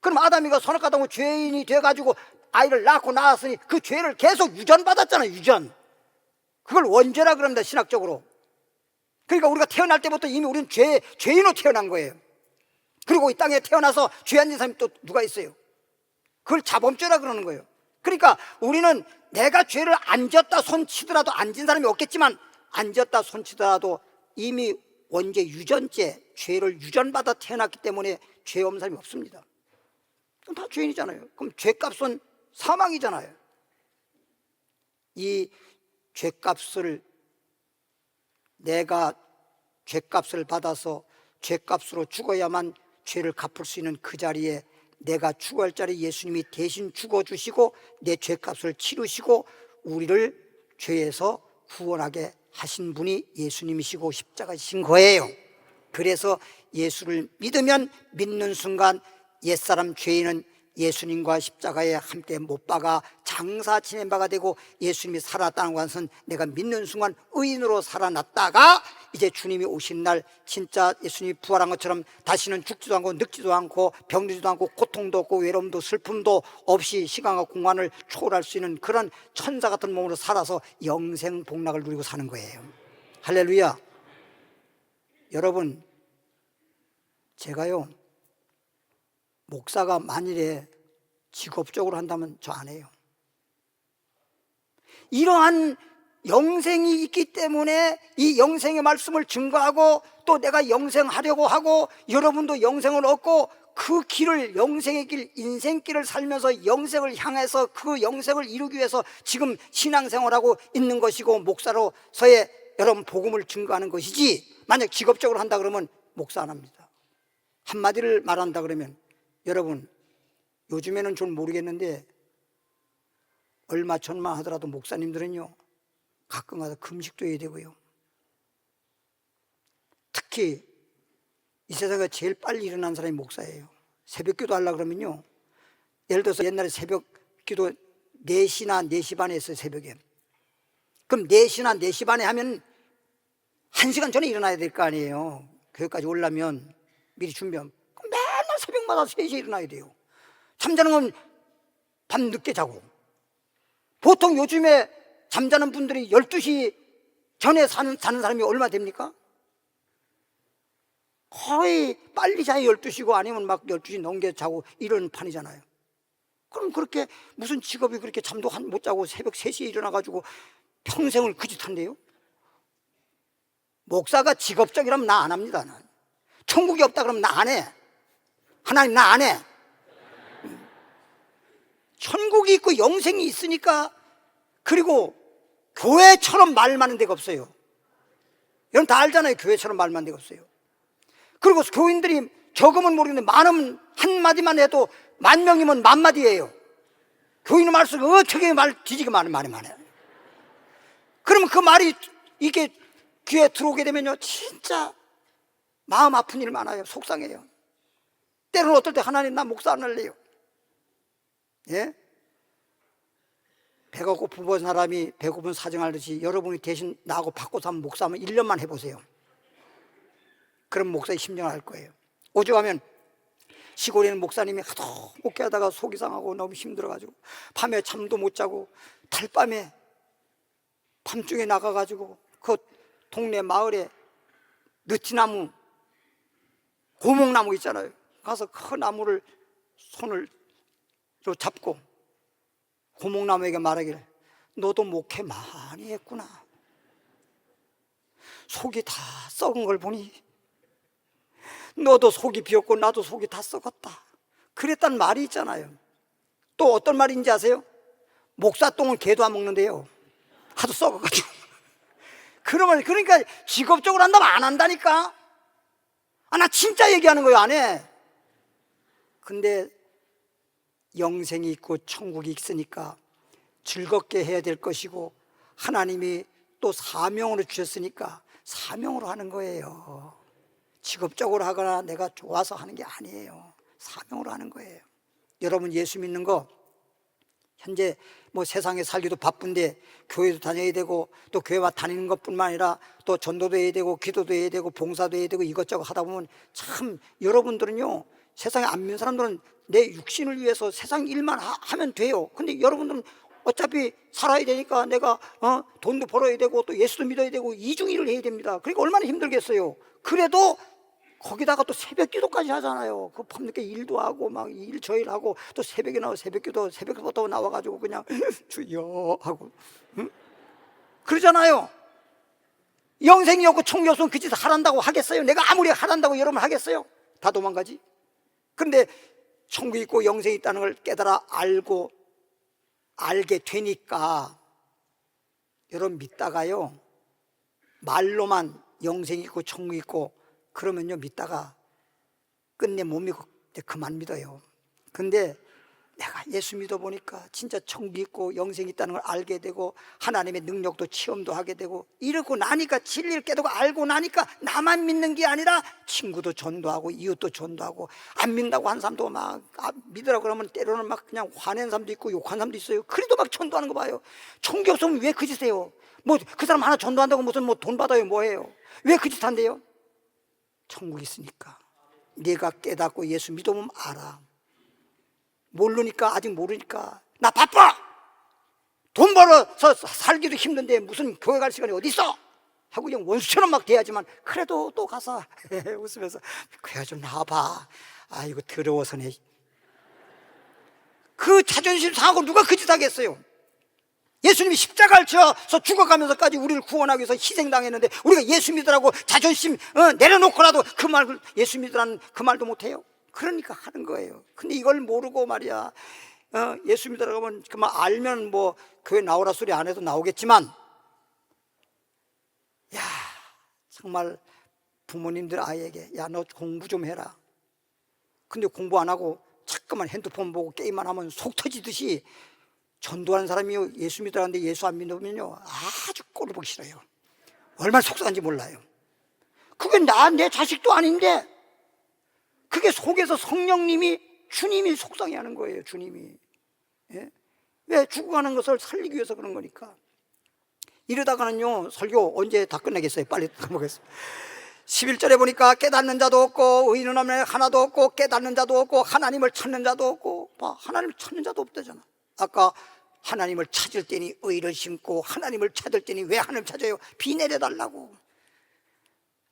그럼 아담이가 선악과 따먹고 죄인이 돼가지고 아이를 낳고 낳았으니 그 죄를 계속 유전받았잖아요. 유전. 그걸 원죄라 그럽니다, 신학적으로. 그러니까 우리가 태어날 때부터 이미 우리는 죄인으로 태어난 거예요. 그리고 이 땅에 태어나서 죄 안 지은 사람이 또 누가 있어요? 그걸 자범죄라 그러는 거예요. 그러니까 우리는 내가 죄를 안 졌다 손치더라도, 안 진 사람이 없겠지만 안 졌다 손치더라도 이미 원죄 유전죄, 죄를 유전받아 태어났기 때문에 죄 없는 사람이 없습니다. 그럼 다 죄인이잖아요. 그럼 죄값은 사망이잖아요. 이 죄값을, 내가 죄값을 받아서 죄값으로 죽어야만 죄를 갚을 수 있는 그 자리에 내가 죽어야 할 자리에 예수님이 대신 죽어주시고 내 죄값을 치르시고 우리를 죄에서 구원하게 하신 분이 예수님이시고 십자가이신 거예요. 그래서 예수를 믿으면 믿는 순간 옛사람 죄인은 예수님과 십자가에 함께 못 박아 장사 지낸 바가 되고, 예수님이 살아났다는 것은 내가 믿는 순간 의인으로 살아났다가 이제 주님이 오신 날 진짜 예수님이 부활한 것처럼 다시는 죽지도 않고 늙지도 않고 병들지도 않고 고통도 없고 외로움도 슬픔도 없이 시간과 공간을 초월할 수 있는 그런 천사 같은 몸으로 살아서 영생 복락을 누리고 사는 거예요. 할렐루야. 여러분, 제가요, 목사가 만일에 직업적으로 한다면 저 안 해요. 이러한 영생이 있기 때문에 이 영생의 말씀을 증거하고 또 내가 영생하려고 하고 여러분도 영생을 얻고 그 길을, 영생의 길, 인생길을 살면서 영생을 향해서 그 영생을 이루기 위해서 지금 신앙생활하고 있는 것이고 목사로서의 여러분 복음을 증거하는 것이지, 만약 직업적으로 한다 그러면 목사 안 합니다. 한마디를 말한다 그러면, 여러분 요즘에는 좀 모르겠는데 얼마 전만 하더라도 목사님들은요 가끔 가다 금식도 해야 되고요, 특히 이 세상에 제일 빨리 일어난 사람이 목사예요. 새벽기도 하려고 그러면요, 예를 들어서 옛날에 새벽기도 4시나 4시 반에 했어요, 새벽에. 그럼 4시나 4시 반에 하면 1시간 전에 일어나야 될 거 아니에요. 교회까지 오려면 미리 준비하면. 맨날 새벽마다 3시에 일어나야 돼요. 잠자는 건 밤 늦게 자고. 보통 요즘에 잠자는 분들이 12시 전에 사는 사람이 얼마 됩니까? 거의 빨리 자야 12시고 아니면 막 12시 넘게 자고 이런 판이잖아요. 그럼 그렇게 무슨 직업이 그렇게 잠도 못 자고 새벽 3시에 일어나가지고 평생을 그 짓 한대요? 목사가 직업적이라면 나 안 합니다. 난. 천국이 없다 그러면 나 안 해. 하나님 나 안 해. 천국이 있고 영생이 있으니까. 그리고 교회처럼 말 많은 데가 없어요. 여러분 다 알잖아요. 교회처럼 말 많은 데가 없어요. 그리고 교인들이 적으면 모르겠는데 많으면 한마디만 해도 10,000명이면 10,000마디예요. 교인의 말씀 어떻게 말 뒤지게 많이 해요. 그러면 그 말이 이게 귀에 들어오게 되면요 진짜 마음 아픈 일 많아요. 속상해요. 때로는 어떨 때 하나님 나 목사 안 할래요. 예? 배가 고픈 사람이 배고픈 사정하듯이 여러분이 대신 나하고 바꿔서 한번 목사하면 1년만 해보세요. 그럼 목사의 심정을 알 거예요. 오죽하면 시골에 있는 목사님이 하도 목회하다가 속이 상하고 너무 힘들어가지고 밤에 잠도 못 자고 달밤에 밤중에 나가가지고 그 동네 마을에 느티나무 고목나무 있잖아요. 가서 그 나무를 손을 잡고 고목나무에게 말하기를 너도 목회 많이 했구나. 속이 다 썩은 걸 보니 너도 속이 비었고 나도 속이 다 썩었다. 그랬단 말이 있잖아요. 또 어떤 말인지 아세요? 목사똥은 개도 안 먹는데요. 하도 썩어가지고. 그러니까 직업적으로 한다면 안 한다니까. 아, 나 진짜 얘기하는 거예요. 안 해. 근데 영생이 있고 천국이 있으니까 즐겁게 해야 될 것이고, 하나님이 또 사명으로 주셨으니까 사명으로 하는 거예요. 직업적으로 하거나 내가 좋아서 하는 게 아니에요. 사명으로 하는 거예요. 여러분 예수 믿는 거 현재 뭐 세상에 살기도 바쁜데 교회도 다녀야 되고, 또 교회만 다니는 것뿐만 아니라 또 전도도 해야 되고 기도도 해야 되고 봉사도 해야 되고 이것저것 하다 보면 참, 여러분들은요 세상에 안 믿는 사람들은 내 육신을 위해서 세상 일만 하면 돼요. 근데 여러분들은 어차피 살아야 되니까 내가 돈도 벌어야 되고 또 예수도 믿어야 되고 이중일을 해야 됩니다. 그러니까 얼마나 힘들겠어요. 그래도 거기다가 또 새벽 기도까지 하잖아요. 그 밤늦게 일도 하고 막 일 저일 하고 또 새벽에 나와 새벽 기도, 새벽부터 나와가지고 그냥 주여 하고, 응? 그러잖아요. 영생이 없고 천국이 없으면 그 짓 하란다고 하겠어요? 내가 아무리 하란다고 여러분 하겠어요? 다 도망가지. 그런데 천국이 있고 영생이 있다는 걸 깨달아 알게 되니까 여러분 믿다가요, 말로만 영생이 있고 천국이 있고 그러면요 믿다가 끝내 못 믿고 그만 믿어요. 근데 내가 예수 믿어보니까 진짜 천국이 있고 영생이 있다는 걸 알게 되고 하나님의 능력도 체험도 하게 되고 이러고 나니까, 진리를 깨닫고 알고 나니까 나만 믿는 게 아니라 친구도 전도하고 이웃도 전도하고, 안 믿는다고 한 사람도 막 믿으라고 그러면 때로는 막 그냥 화낸 사람도 있고 욕한 사람도 있어요. 그래도 막 전도하는 거 봐요. 천국이 없으면 왜 그 짓 해요? 뭐 그 사람 하나 전도한다고 무슨 뭐 돈 받아요? 뭐해요? 왜 그 짓 한대요? 천국이 있으니까. 네가 깨닫고 예수 믿어보면 알아. 모르니까, 아직 모르니까 나 바빠, 돈 벌어서 살기도 힘든데 무슨 교회 갈 시간이 어디 있어 하고 그냥 원수처럼 막 대하지만, 그래도 또 가서 웃으면서 교회 좀 나와봐. 아이고 더러워서네. 그 자존심 상하고 누가 그 짓 하겠어요? 예수님이 십자가를 져서 죽어가면서까지 우리를 구원하기 위해서 희생당했는데 우리가 예수 믿으라고 자존심 내려놓고라도 그 말을, 예수 믿으라는 그 말도 못해요? 그러니까 하는 거예요. 근데 이걸 모르고 말이야, 예수 믿으라고 하면 그만 알면 뭐 교회 나오라 소리 안 해도 나오겠지만, 야 정말 부모님들 아이에게 야 너 공부 좀 해라. 근데 공부 안 하고 자꾸만 핸드폰 보고 게임만 하면 속 터지듯이 전도하는 사람이요 예수 믿으라는데 예수 안 믿으면요 아주 꼴을 보기 싫어요. 얼마나 속상한지 몰라요. 그게 내 자식도 아닌데 그게 속에서 성령님이, 주님이 속상해하는 거예요. 주님이. 예? 왜? 죽어가는 것을 살리기 위해서 그런 거니까. 이러다가는요 설교 언제 다 끝내겠어요? 빨리 가보겠습니다. 11절에 보니까 깨닫는 자도 없고 의인은 없네, 하나도 없고 깨닫는 자도 없고 하나님을 찾는 자도 없고. 봐, 하나님을 찾는 자도 없다잖아. 아까 하나님을 찾을 때니 의를 심고 하나님을 찾을 때니 왜 하나님 찾아요? 비 내려달라고.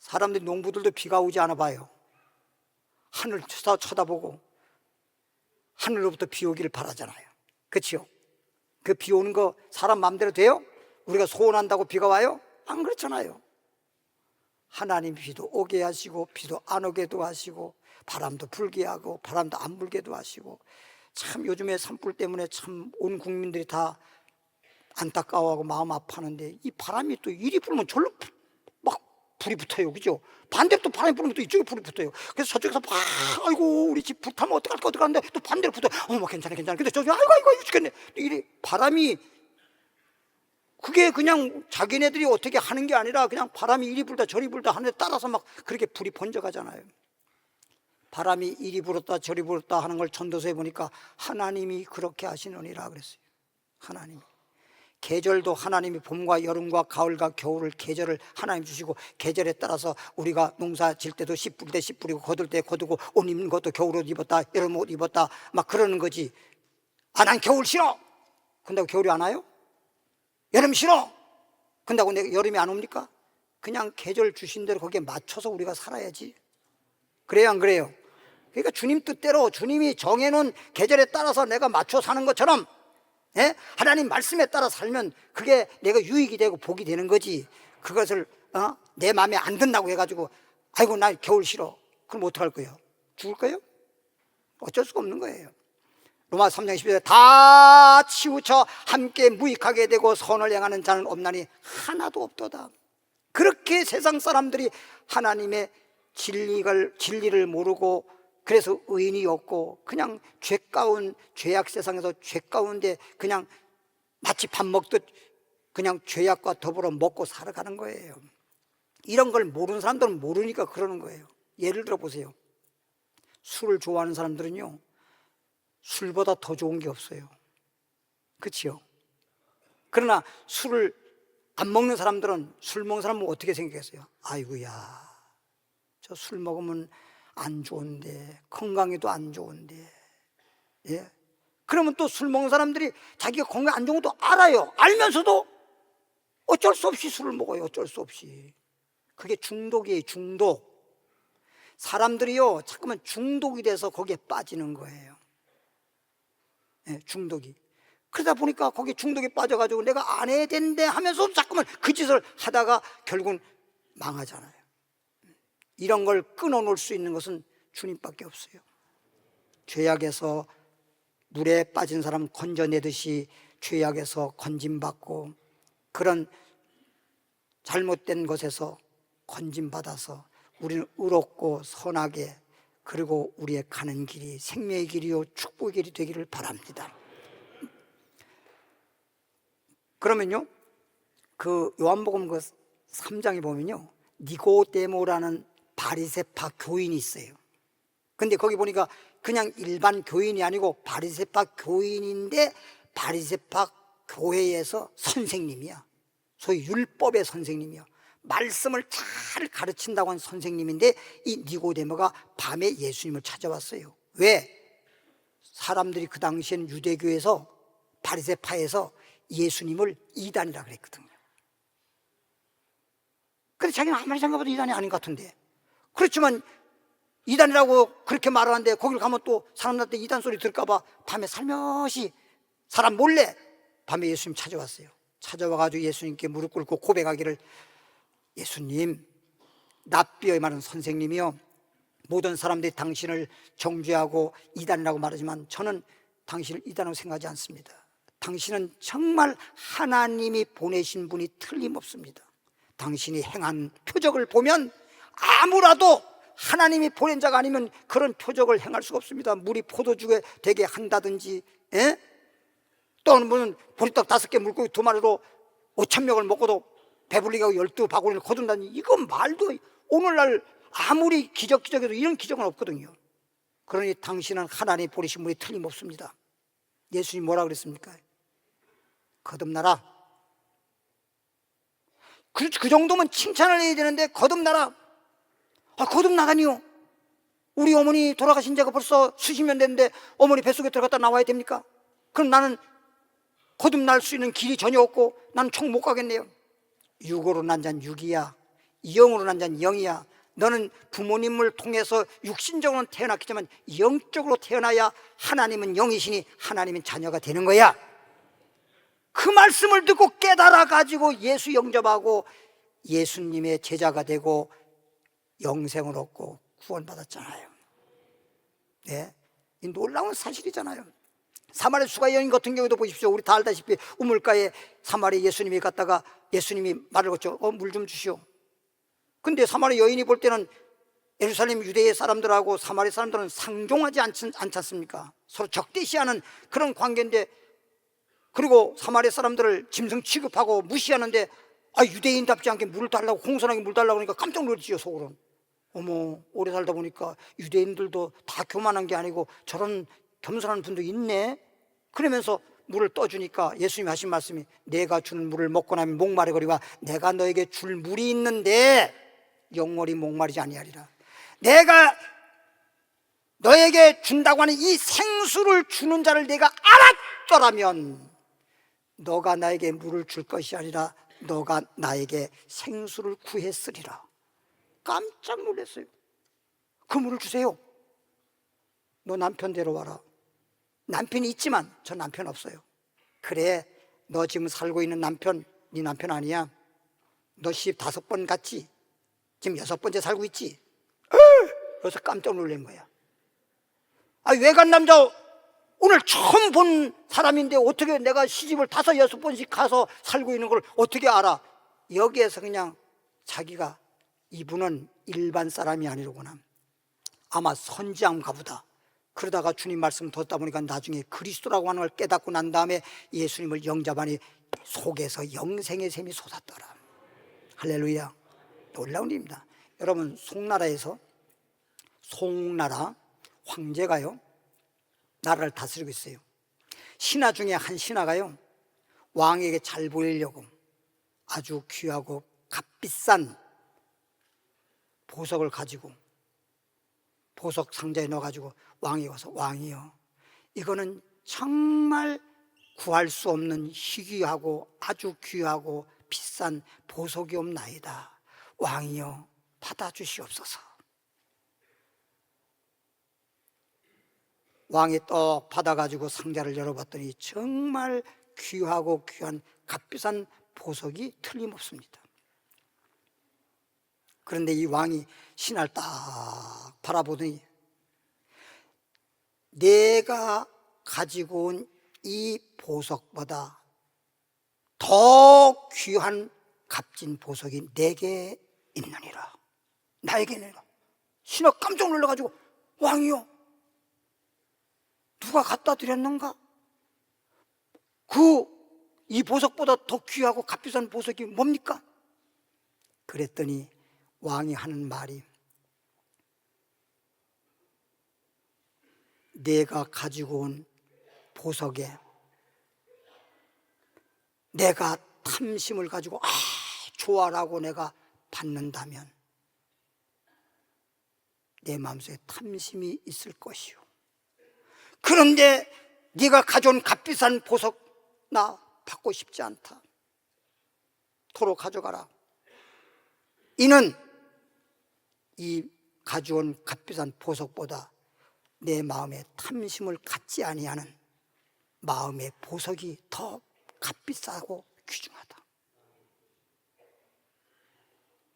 사람들이, 농부들도 비가 오지 않아 봐요. 하늘 쳐다보고 하늘로부터 비 오기를 바라잖아요. 그렇죠? 그 비 오는 거 사람 마음대로 돼요? 우리가 소원한다고 비가 와요? 안 그렇잖아요. 하나님 비도 오게 하시고 비도 안 오게도 하시고 바람도 불게 하고 바람도 안 불게도 하시고. 참 요즘에 산불 때문에 참 온 국민들이 다 안타까워하고 마음 아파하는데, 이 바람이 또 이리 불면 절로 막 불이 붙어요. 그죠? 반대로 또 바람이 불면 또 이쪽에 불이 붙어요. 그래서 저쪽에서 막 아이고 우리 집 불타면 어떡할까 어떡하는데 또 반대로 붙어요. 어머 괜찮아 근데 저쪽에 아이고 죽겠네. 이리 바람이, 그게 그냥 자기네들이 어떻게 하는 게 아니라 그냥 바람이 이리 불다 저리 불다 하는데 따라서 막 그렇게 불이 번져가잖아요. 바람이 이리 불었다 저리 불었다 하는 걸 전도서에 보니까 하나님이 그렇게 하시느니라 그랬어요. 하나님이. 계절도 하나님이 봄과 여름과 가을과 겨울을 계절을 하나님 주시고, 계절에 따라서 우리가 농사 질 때도 씨 뿌릴 때 씨 뿌리고 거둘 때 거두고, 옷 입는 것도 겨울옷 입었다 여름 옷 입었다 막 그러는 거지. 아 난 겨울 싫어 근다고 겨울이 안 와요? 여름 싫어 근다고 내가 여름이 안 옵니까? 그냥 계절 주신 대로 거기에 맞춰서 우리가 살아야지. 그래요 안 그래요? 그러니까 주님 뜻대로 주님이 정해놓은 계절에 따라서 내가 맞춰 사는 것처럼, 예? 하나님 말씀에 따라 살면 그게 내가 유익이 되고 복이 되는 거지. 그것을 내 마음에 안 든다고 해가지고 아이고 나 겨울 싫어 그럼 어떡할 거예요? 죽을 거예요? 어쩔 수가 없는 거예요. 로마서 3장 12절에 다 치우쳐 함께 무익하게 되고 선을 행하는 자는 없나니 하나도 없도다. 그렇게 세상 사람들이 하나님의 진리를 모르고 그래서 의인이 없고 그냥 죄 가운 죄악 세상에서 죄 가운데 그냥 마치 밥 먹듯 그냥 죄악과 더불어 먹고 살아가는 거예요. 이런 걸 모르는 사람들은 모르니까 그러는 거예요. 예를 들어 보세요. 술을 좋아하는 사람들은요, 술보다 더 좋은 게 없어요. 그렇죠? 그러나 술을 안 먹는 사람들은, 술 먹는 사람은 어떻게 생각했어요? 아이고야, 저 술 먹으면 안 좋은데, 건강에도 안 좋은데. 예? 그러면 또 술 먹는 사람들이 자기가 건강 안 좋은 것도 알아요. 알면서도 어쩔 수 없이 술을 먹어요. 어쩔 수 없이. 그게 중독이에요. 중독. 사람들이요, 자꾸만 중독이 돼서 거기에 빠지는 거예요. 예, 중독이. 그러다 보니까 거기에 중독에 빠져가지고 내가 안 해야 되는데 하면서 자꾸만 그 짓을 하다가 결국은 망하잖아요. 이런 걸 끊어놓을 수 있는 것은 주님밖에 없어요. 죄악에서 물에 빠진 사람 건져내듯이 죄악에서 건짐받고 그런 잘못된 것에서 건짐받아서 우리는 의롭고 선하게, 그리고 우리의 가는 길이 생명의 길이요 축복의 길이 되기를 바랍니다. 그러면요, 그 요한복음 그 3장에 보면요, 니고데모라는 바리새파 교인이 있어요. 근데 거기 보니까 그냥 일반 교인이 아니고 바리새파 교인인데 바리새파 교회에서 선생님이야. 소위 율법의 선생님이야. 말씀을 잘 가르친다고 한 선생님인데 이 니고데모가 밤에 예수님을 찾아왔어요. 왜? 사람들이 그 당시에는 유대교에서, 바리새파에서 예수님을 이단이라 그랬거든요. 근데 자기는 아무리 생각해도 이단이 아닌 것 같은데, 그렇지만 이단이라고 그렇게 말하는데 거기를 가면 또 사람들한테 이단 소리 들을까 봐 밤에 살며시 사람 몰래 밤에 예수님 찾아왔어요. 찾아와가지고 예수님께 무릎 꿇고 고백하기를, 예수님, 납비어의 말은 선생님이요, 모든 사람들이 당신을 정죄하고 이단이라고 말하지만 저는 당신을 이단으로 생각하지 않습니다. 당신은 정말 하나님이 보내신 분이 틀림없습니다. 당신이 행한 표적을 보면 아무라도 하나님이 보낸 자가 아니면 그런 표적을 행할 수가 없습니다. 물이 포도주에 되게 한다든지, 예? 또 어느 분은 보리떡 5개 물고기 2마리로 5,000명을 먹고도 배불리게 하고 12바구니를 거둔다니, 이건 말도, 오늘날 아무리 기적해도 이런 기적은 없거든요. 그러니 당신은 하나님이 보내신 분이 틀림없습니다. 예수님이 뭐라 그랬습니까? 거듭나라. 그 정도면 칭찬을 해야 되는데 거듭나라. 아, 거듭나다니요? 우리 어머니 돌아가신 지가 벌써 수십 년 됐는데 어머니 뱃속에 들어갔다 나와야 됩니까? 그럼 나는 거듭날 수 있는 길이 전혀 없고 나는 총 못 가겠네요. 육으로 난 자는 육이야, 영으로 난 자는 영이야. 너는 부모님을 통해서 육신적으로는 태어났겠지만 영적으로 태어나야 하나님은 영이시니 하나님은 자녀가 되는 거야. 그 말씀을 듣고 깨달아 가지고 예수 영접하고 예수님의 제자가 되고 영생을 얻고 구원받았잖아요. 네, 이 놀라운 사실이잖아요. 사마리 수가 여인 같은 경우도 보십시오. 우리 다 알다시피 우물가에 사마리 예수님이 갔다가 예수님이 말을 걸죠. 물 좀 주시오. 근데 사마리 여인이 볼 때는 예루살렘 유대의 사람들하고 사마리 사람들은 상종하지 않지 않습니까? 서로 적대시하는 그런 관계인데, 그리고 사마리 사람들을 짐승 취급하고 무시하는데 유대인답지 않게 물을 달라고, 공손하게 물 달라고 하니까 깜짝 놀랐지요, 속으로는. 어머, 오래 살다 보니까 유대인들도 다 교만한 게 아니고 저런 겸손한 분도 있네. 그러면서 물을 떠주니까 예수님이 하신 말씀이, 내가 주는 물을 먹고 나면 목마르거리와 내가 너에게 줄 물이 있는데 영원히 목마르지 아니하리라. 내가 너에게 준다고 하는 이 생수를 주는 자를 내가 알았더라면 너가 나에게 물을 줄 것이 아니라 너가 나에게 생수를 구했으리라. 깜짝 놀랐어요. 그 물을 주세요. 너 남편 데려와라. 남편이 있지만 저 남편 없어요. 그래, 너 지금 살고 있는 남편 네 남편 아니야. 너 시집 5번 갔지? 지금 6번째 살고 있지? 그래서 깜짝 놀란 거야. 외간 남자 오늘 처음 본 사람인데 어떻게 내가 시집을 5, 6번씩 가서 살고 있는 걸 어떻게 알아? 여기에서 그냥 자기가, 이분은 일반 사람이 아니로구나. 아마 선지자인가 보다. 그러다가 주님 말씀 듣다 보니까 나중에 그리스도라고 하는 걸 깨닫고 난 다음에 예수님을 영접하니 속에서 영생의 샘이 솟았더라. 할렐루야. 놀라운 일입니다. 여러분, 송나라에서 송나라 황제가요 나라를 다스리고 있어요. 신하 중에 한 신하가요 왕에게 잘 보이려고 아주 귀하고 값비싼 보석을 가지고 보석 상자에 넣어가지고 왕이 와서, 왕이요, 이거는 정말 구할 수 없는 희귀하고 아주 귀하고 비싼 보석이 없나이다. 왕이요, 받아주시옵소서. 왕이 또 받아가지고 상자를 열어봤더니 정말 귀하고 귀한 값비싼 보석이 틀림없습니다. 그런데 이 왕이 신하를 딱 바라보더니 내가 가지고 온 이 보석보다 더 귀한 값진 보석이 내게 있느니라. 나에게 있느니라. 신하가 깜짝 놀라가지고, 왕이요, 누가 갖다 드렸는가? 이 보석보다 더 귀하고 값비싼 보석이 뭡니까? 그랬더니 왕이 하는 말이, 내가 가지고 온 보석에 내가 탐심을 가지고 좋아라고 내가 받는다면 내 마음속에 탐심이 있을 것이요. 그런데 네가 가져온 값비싼 보석 나 받고 싶지 않다. 도로 가져가라. 이는 이 가져온 값비싼 보석보다 내 마음에 탐심을 갖지 아니하는 마음의 보석이 더 값비싸고 귀중하다.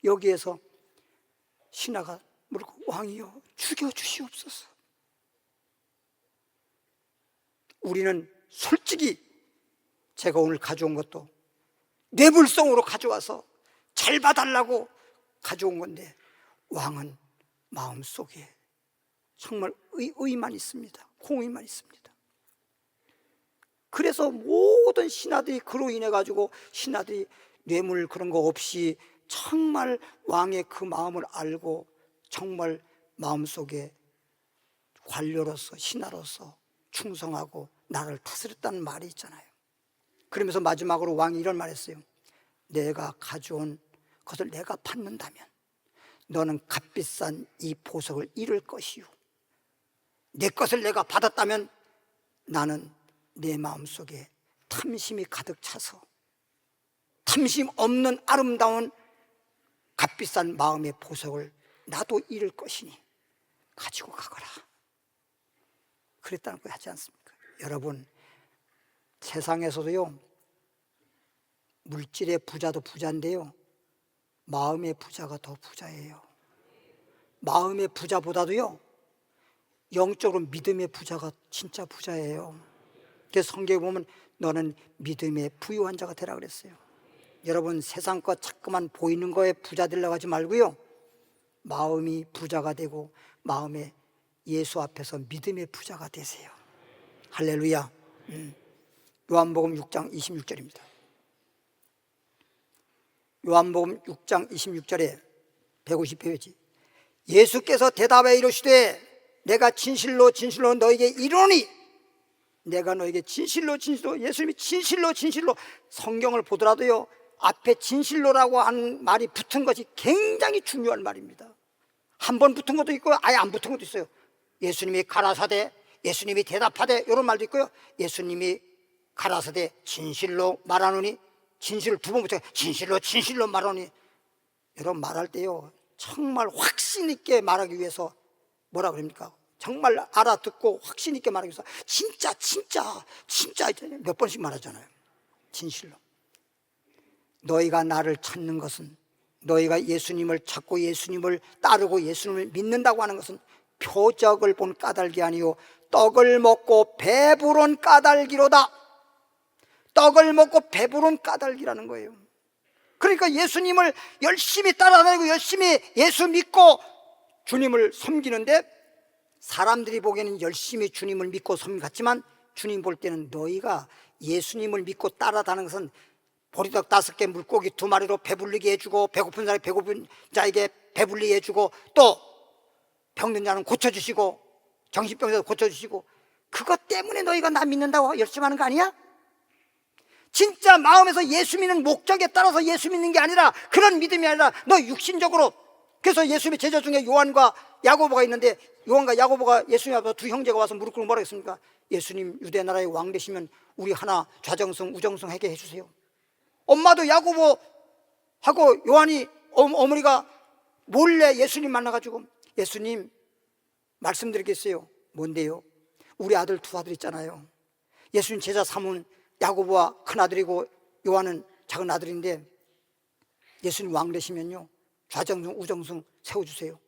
여기에서 신하가 물고, 왕이여, 죽여주시옵소서. 우리는 솔직히 제가 오늘 가져온 것도 뇌물성으로 가져와서 잘 봐달라고 가져온 건데, 왕은 마음속에 정말 의만 있습니다. 공의만 있습니다. 그래서 모든 신하들이 그로 인해 가지고 신하들이 뇌물 그런 거 없이 정말 왕의 그 마음을 알고 정말 마음속에 관료로서 신하로서 충성하고 나를 다스렸다는 말이 있잖아요. 그러면서 마지막으로 왕이 이런 말 했어요. 내가 가져온 것을 내가 받는다면 너는 값비싼 이 보석을 잃을 것이요, 내 것을 내가 받았다면 나는 내 마음속에 탐심이 가득 차서 탐심 없는 아름다운 값비싼 마음의 보석을 나도 잃을 것이니 가지고 가거라. 그랬다는 거 하지 않습니까? 여러분, 세상에서도요 물질의 부자도 부자인데요 마음의 부자가 더 부자예요. 마음의 부자보다도요 영적으로 믿음의 부자가 진짜 부자예요. 그래서 성경에 보면 너는 믿음의 부유한 자가 되라 그랬어요. 여러분, 세상 것 자꾸만 보이는 거에 부자 되려고 하지 말고요 마음이 부자가 되고 마음에 예수 앞에서 믿음의 부자가 되세요. 할렐루야. 요한복음 6장 26절입니다. 요한복음 6장 26절에 150페이지. 예수께서 대답하여 이르시되 내가 진실로 진실로 너에게 이르노니, 내가 너에게 진실로 진실로, 예수님이 진실로 진실로, 성경을 보더라도요 앞에 진실로라고 하는 말이 붙은 것이 굉장히 중요한 말입니다. 한 번 붙은 것도 있고요 아예 안 붙은 것도 있어요. 예수님이 가라사대, 예수님이 대답하되, 이런 말도 있고요 예수님이 가라사대 진실로 말하노니, 진실을 두 번 붙여 진실로 진실로 말하노니. 여러분, 말할 때요 정말 확신 있게 말하기 위해서 뭐라 그럽니까? 정말 알아듣고 확신 있게 말하기 위해서 진짜 몇 번씩 말하잖아요. 진실로. 너희가 나를 찾는 것은, 너희가 예수님을 찾고 예수님을 따르고 예수님을 믿는다고 하는 것은 표적을 본 까닭이 아니요 떡을 먹고 배부른 까닭이로다. 떡을 먹고 배부른 까닭이라는 거예요. 그러니까 예수님을 열심히 따라다니고 열심히 예수 믿고 주님을 섬기는데 사람들이 보기에는 열심히 주님을 믿고 섬긴 것 같지만 주님 볼 때는 너희가 예수님을 믿고 따라다니는 것은 보리떡 5개 물고기 2마리로 배불리게 해주고 배고픈 사람이 배고픈 자에게 배불리게 해주고 또 병든 자는 고쳐주시고 정신병자도 고쳐주시고 그것 때문에 너희가 나 믿는다고 열심히 하는 거 아니야? 진짜 마음에서 예수 믿는 목적에 따라서 예수 믿는 게 아니라 그런 믿음이 아니라 너 육신적으로. 그래서 예수님의 제자 중에 요한과 야고보가 있는데 요한과 야고보가 예수님 앞에 두 형제가 와서 무릎 꿇고 뭐라 했습니까? 예수님 유대 나라의 왕 되시면 우리 하나 좌정성 우정성 하게 해주세요. 엄마도 야고보하고 요한이 어머니가 몰래 예수님 만나가지고 예수님 말씀드리겠어요. 뭔데요? 우리 아들 2아들 있잖아요. 예수님 제자 삼은 야고보와 큰아들이고 요한은 작은 아들인데 예수님 왕 되시면요 좌정승 우정승 세워주세요.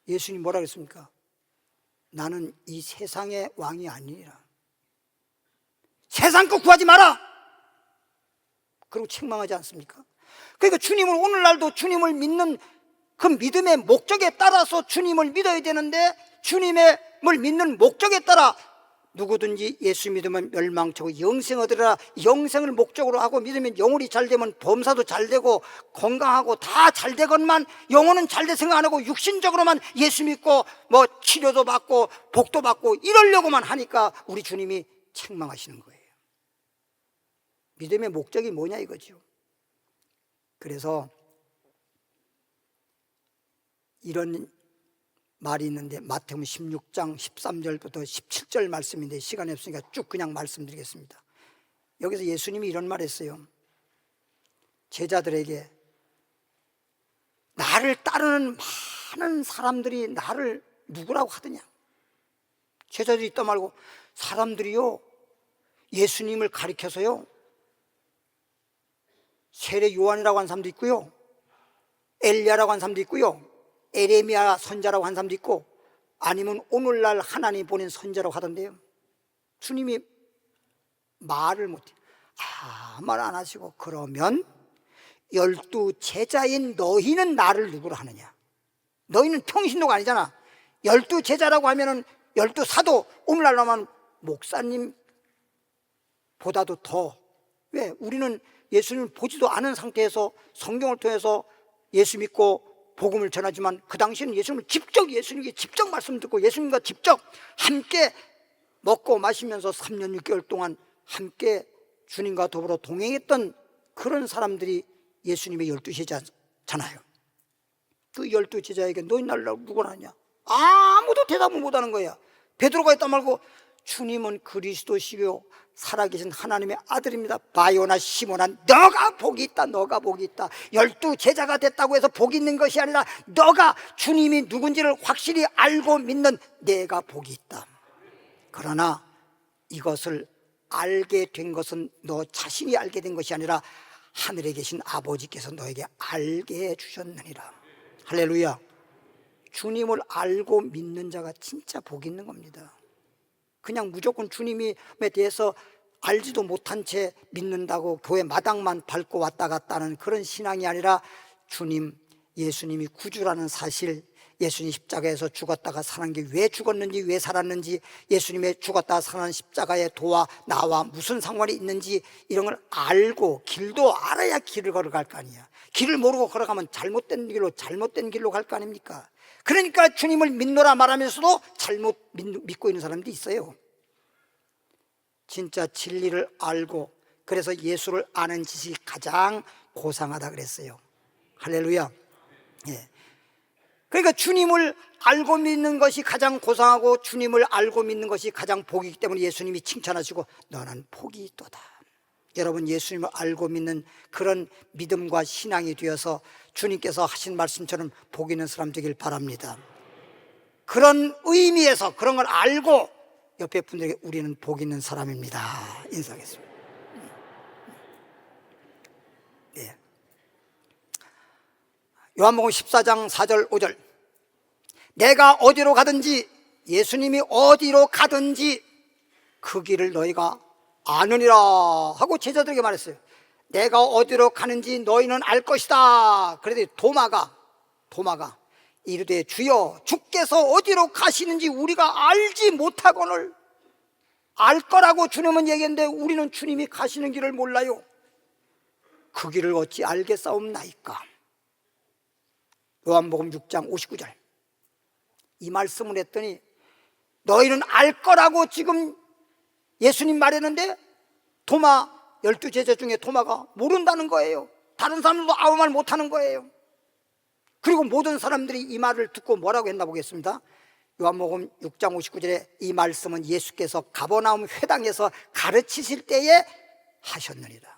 예수님 뭐라 그랬습니까? 나는 이 세상의 왕이 아니라 세상 거 구하지 마라. 그리고 책망하지 않습니까? 그러니까 주님을 오늘날도 주님을 믿는 그 믿음의 목적에 따라서 주님을 믿어야 되는데 주님을 믿는 목적에 따라 누구든지 예수 믿으면 멸망치고 영생 얻으라. 영생을 목적으로 하고 믿으면 영혼이 잘 되면 범사도 잘 되고 건강하고 다 잘 되건만 영혼은 잘 될 생각 안 하고 육신적으로만 예수 믿고 뭐 치료도 받고 복도 받고 이러려고만 하니까 우리 주님이 책망하시는 거예요. 믿음의 목적이 뭐냐 이거죠. 그래서 이런 말이 있는데 마태복음 16장 13절부터 17절 말씀인데 시간이 없으니까 쭉 그냥 말씀드리겠습니다. 여기서 예수님이 이런 말 했어요. 제자들에게 나를 따르는 많은 사람들이 나를 누구라고 하더냐. 제자들이 있다 말고 사람들이요 예수님을 가리켜서요 세례 요한이라고 하는 사람도 있고요 엘리야라고 하는 사람도 있고요 에레미야 선자라고 하는 사람도 있고 아니면 오늘날 하나님 보낸 선자라고 하던데요. 주님이 말을 못해. 말 안 하시고 그러면 12 제자인 너희는 나를 누구로 하느냐. 너희는 평신도가 아니잖아. 12 제자라고 하면은 12 사도 오늘날로 하면 목사님보다도 더. 왜? 우리는 예수님을 보지도 않은 상태에서 성경을 통해서 예수 믿고 복음을 전하지만 그 당시에는 예수님께 직접 말씀 듣고 예수님과 직접 함께 먹고 마시면서 3년 6개월 동안 함께 주님과 더불어 동행했던 그런 사람들이 예수님의 12제자잖아요. 그 12제자에게 너희 나를 누구라 하냐? 아무도 대답을 못하는 거야. 베드로가 있다 말고 주님은 그리스도시요 살아계신 하나님의 아들입니다. 바요나 시몬아 너가 복이 있다. 너가 복이 있다. 12 제자가 됐다고 해서 복이 있는 것이 아니라 너가 주님이 누군지를 확실히 알고 믿는 내가 복이 있다. 그러나 이것을 알게 된 것은 너 자신이 알게 된 것이 아니라 하늘에 계신 아버지께서 너에게 알게 해주셨느니라. 할렐루야. 주님을 알고 믿는 자가 진짜 복이 있는 겁니다. 그냥 무조건 주님에 대해서 알지도 못한 채 믿는다고 교회 마당만 밟고 왔다 갔다 하는 그런 신앙이 아니라 주님, 예수님이 구주라는 사실, 예수님 십자가에서 죽었다가 사는 게 왜 죽었는지 왜 살았는지, 예수님의 죽었다가 사는 십자가의 도와 나와 무슨 상관이 있는지 이런 걸 알고 길도 알아야 길을 걸어갈 거 아니야. 길을 모르고 걸어가면 잘못된 길로 갈 거 아닙니까? 그러니까 주님을 믿노라 말하면서도 잘못 믿고 있는 사람도 있어요. 진짜 진리를 알고 그래서 예수를 아는 지식이 가장 고상하다 그랬어요. 할렐루야. 예. 그러니까 주님을 알고 믿는 것이 가장 고상하고 주님을 알고 믿는 것이 가장 복이기 때문에 예수님이 칭찬하시고 너는 복이 있도다. 여러분 예수님을 알고 믿는 그런 믿음과 신앙이 되어서 주님께서 하신 말씀처럼 복 있는 사람 되길 바랍니다. 그런 의미에서 그런 걸 알고 옆에 분들에게 우리는 복 있는 사람입니다 인사하겠습니다. 네. 요한복음 14장 4절 5절 내가 어디로 가든지 예수님이 어디로 가든지 그 길을 너희가 아느니라 하고 제자들에게 말했어요. 내가 어디로 가는지 너희는 알 것이다. 그랬더니 도마가 이르되 주여 주께서 어디로 가시는지 우리가 알지 못하거늘. 알 거라고 주님은 얘기했는데 우리는 주님이 가시는 길을 몰라요. 그 길을 어찌 알겠사옵나이까. 요한복음 6장 59절 이 말씀을 했더니 너희는 알 거라고 지금 예수님 말했는데 도마 12제자 중에 도마가 모른다는 거예요. 다른 사람들도 아무 말 못하는 거예요. 그리고 모든 사람들이 이 말을 듣고 뭐라고 했나 보겠습니다. 요한복음 6장 59절에 이 말씀은 예수께서 가버나움 회당에서 가르치실 때에 하셨느니라.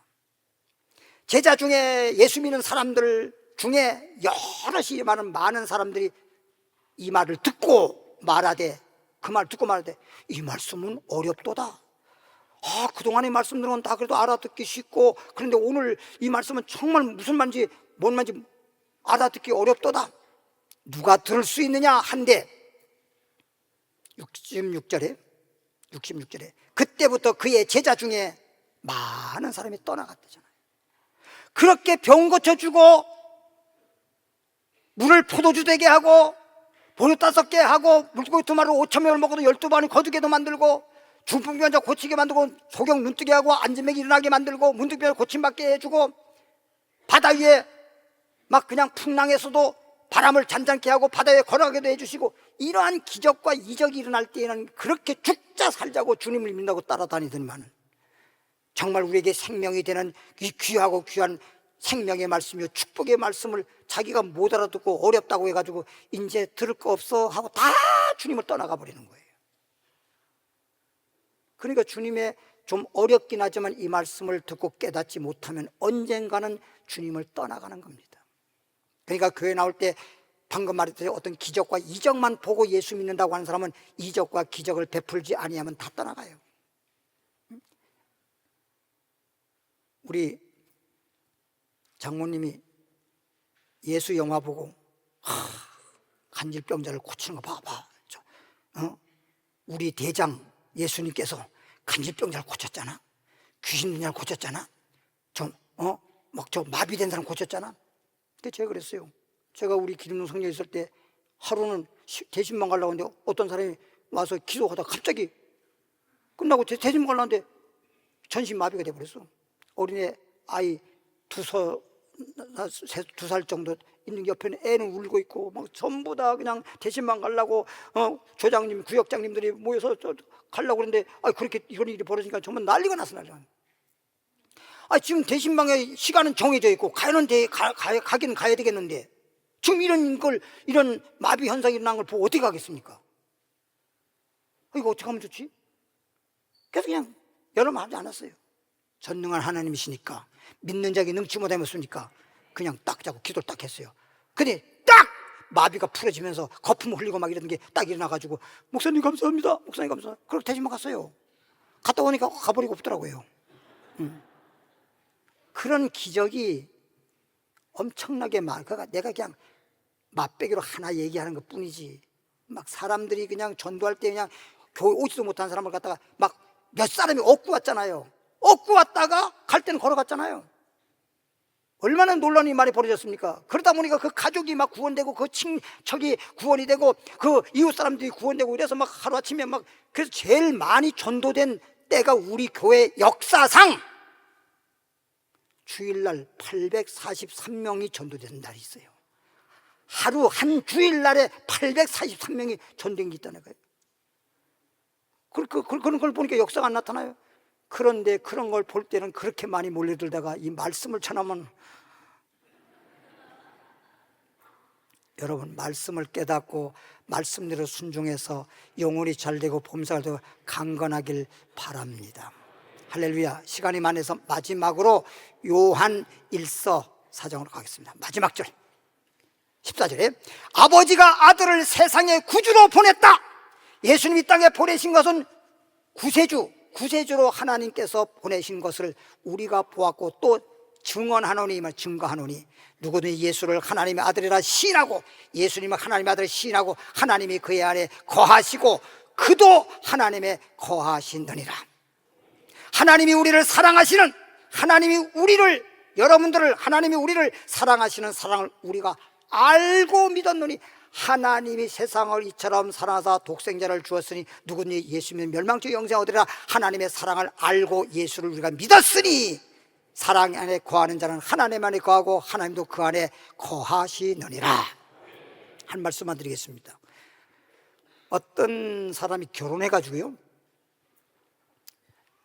제자 중에 예수 믿는 사람들 중에 여럿이 많은 사람들이 이 말을 듣고 말하되, 그 말 듣고 말하되 이 말씀은 어렵도다. 그동안의 말씀들은 다 그래도 알아듣기 쉽고, 그런데 오늘 이 말씀은 정말 무슨 말인지 뭔 말인지 알아듣기 어렵도다. 누가 들을 수 있느냐 한데 66절에 그때부터 그의 제자 중에 많은 사람이 떠나갔다잖아요. 그렇게 병 고쳐주고 물을 포도주 되게 하고 보리 5개 하고 물고기 2마리로 5,000명을 먹어도 12마리 거두게도 만들고 중풍병자 고치게 만들고 소경 눈뜨게 하고 안진맥이 일어나게 만들고 문득병자 고침받게 해주고 바다 위에 막 그냥 풍랑에서도 바람을 잔잔케 하고 바다 위에 걸어가게도 해주시고, 이러한 기적과 이적이 일어날 때에는 그렇게 죽자 살자고 주님을 믿는다고 따라다니더니만은 정말 우리에게 생명이 되는 이 귀하고 귀한 생명의 말씀이요 축복의 말씀을 자기가 못 알아듣고 어렵다고 해가지고 이제 들을 거 없어 하고 다 주님을 떠나가 버리는 거예요. 그러니까 주님의 좀 어렵긴 하지만 이 말씀을 듣고 깨닫지 못하면 언젠가는 주님을 떠나가는 겁니다. 그러니까 교회 나올 때 방금 말했듯이 어떤 기적과 이적만 보고 예수 믿는다고 하는 사람은 이적과 기적을 베풀지 아니하면 다 떠나가요. 우리 장모님이 예수 영화 보고 간질병자를 고치는 거 봐봐. 우리 대장 예수님께서 간질병자를 고쳤잖아. 귀신 들린 자를 고쳤잖아. 막 마비된 사람 고쳤잖아. 근데 제가 그랬어요. 제가 우리 기름동 성령에 있을 때 하루는 대신만 가려고 했는데 어떤 사람이 와서 기도하다 갑자기 끝나고 대신만 가려고 했는데 전신마비가 돼버렸어. 어린애 아이 2살 정도 있는 옆에 애는 울고 있고 막 전부 다 그냥 대신만 가려고 조장님 구역장님들이 모여서 가려고 그러는데 그렇게 이런 일이 벌어지니까 정말 난리가 났어. 지금 대신방에 시간은 정해져 있고 가긴 가야 되겠는데 지금 이런 마비 현상이 일어난 걸 보고 어떻게 가겠습니까? 이거 어떻게 하면 좋지? 그래서 그냥 여러 말 하지 않았어요. 전능한 하나님이시니까 믿는 자에게 능치 못하였으니까 그냥 딱 자고 기도를 딱 했어요. 근데 딱 마비가 풀어지면서 거품 흘리고 막 이러는 게 딱 일어나가지고 목사님 감사합니다. 목사님 감사합니다. 그렇게 대신만 갔어요. 갔다 오니까 가버리고 없더라고요. 그런 기적이 엄청나게 많아. 내가 그냥 맛배기로 하나 얘기하는 것 뿐이지. 막 사람들이 그냥 전도할 때 그냥 교회 오지도 못한 사람을 갖다가 막 몇 사람이 얻고 왔잖아요. 얻고 왔다가 갈 때는 걸어갔잖아요. 얼마나 놀라운 이 말이 벌어졌습니까? 그러다 보니까 그 가족이 막 구원되고 그 친척이 구원이 되고 그 이웃 사람들이 구원되고 이래서 막 하루아침에 막 그래서 제일 많이 전도된 때가 우리 교회 역사상 주일날 843명이 전도된 날이 있어요. 하루 한 주일날에 843명이 전도된 게 있다는 거예요. 그런 걸 보니까 역사가 안 나타나요. 그런데 그런 걸 볼 때는 그렇게 많이 몰려들다가 이 말씀을 전하면 여러분 말씀을 깨닫고 말씀대로 순종해서 영혼이 잘되고 범사가 되고 강건하길 바랍니다. 할렐루야. 시간이 많아서 마지막으로 요한 1서 4장으로 가겠습니다. 마지막 절 14절에 아버지가 아들을 세상에 구주로 보냈다. 예수님이 땅에 보내신 것은 구세주로 하나님께서 보내신 것을 우리가 보았고 또 증거하노니 누구든지 예수를 하나님의 아들이라 시인하고 예수님은 하나님의 아들을 시인하고 하나님이 그의 안에 거하시고 그도 하나님의 거하신느니라. 하나님이 우리를 사랑하시는 하나님이 우리를 사랑하시는 사랑을 우리가 알고 믿었노니 하나님이 세상을 이처럼 사랑하사 독생자를 주었으니 누구니 예수님은 멸망적 영생을 얻으리라. 하나님의 사랑을 알고 예수를 우리가 믿었으니 사랑 안에 거하는 자는 하나님 안에 거하고 하나님도 그 안에 거하시느니라. 한 말씀만 드리겠습니다. 어떤 사람이 결혼해가지고요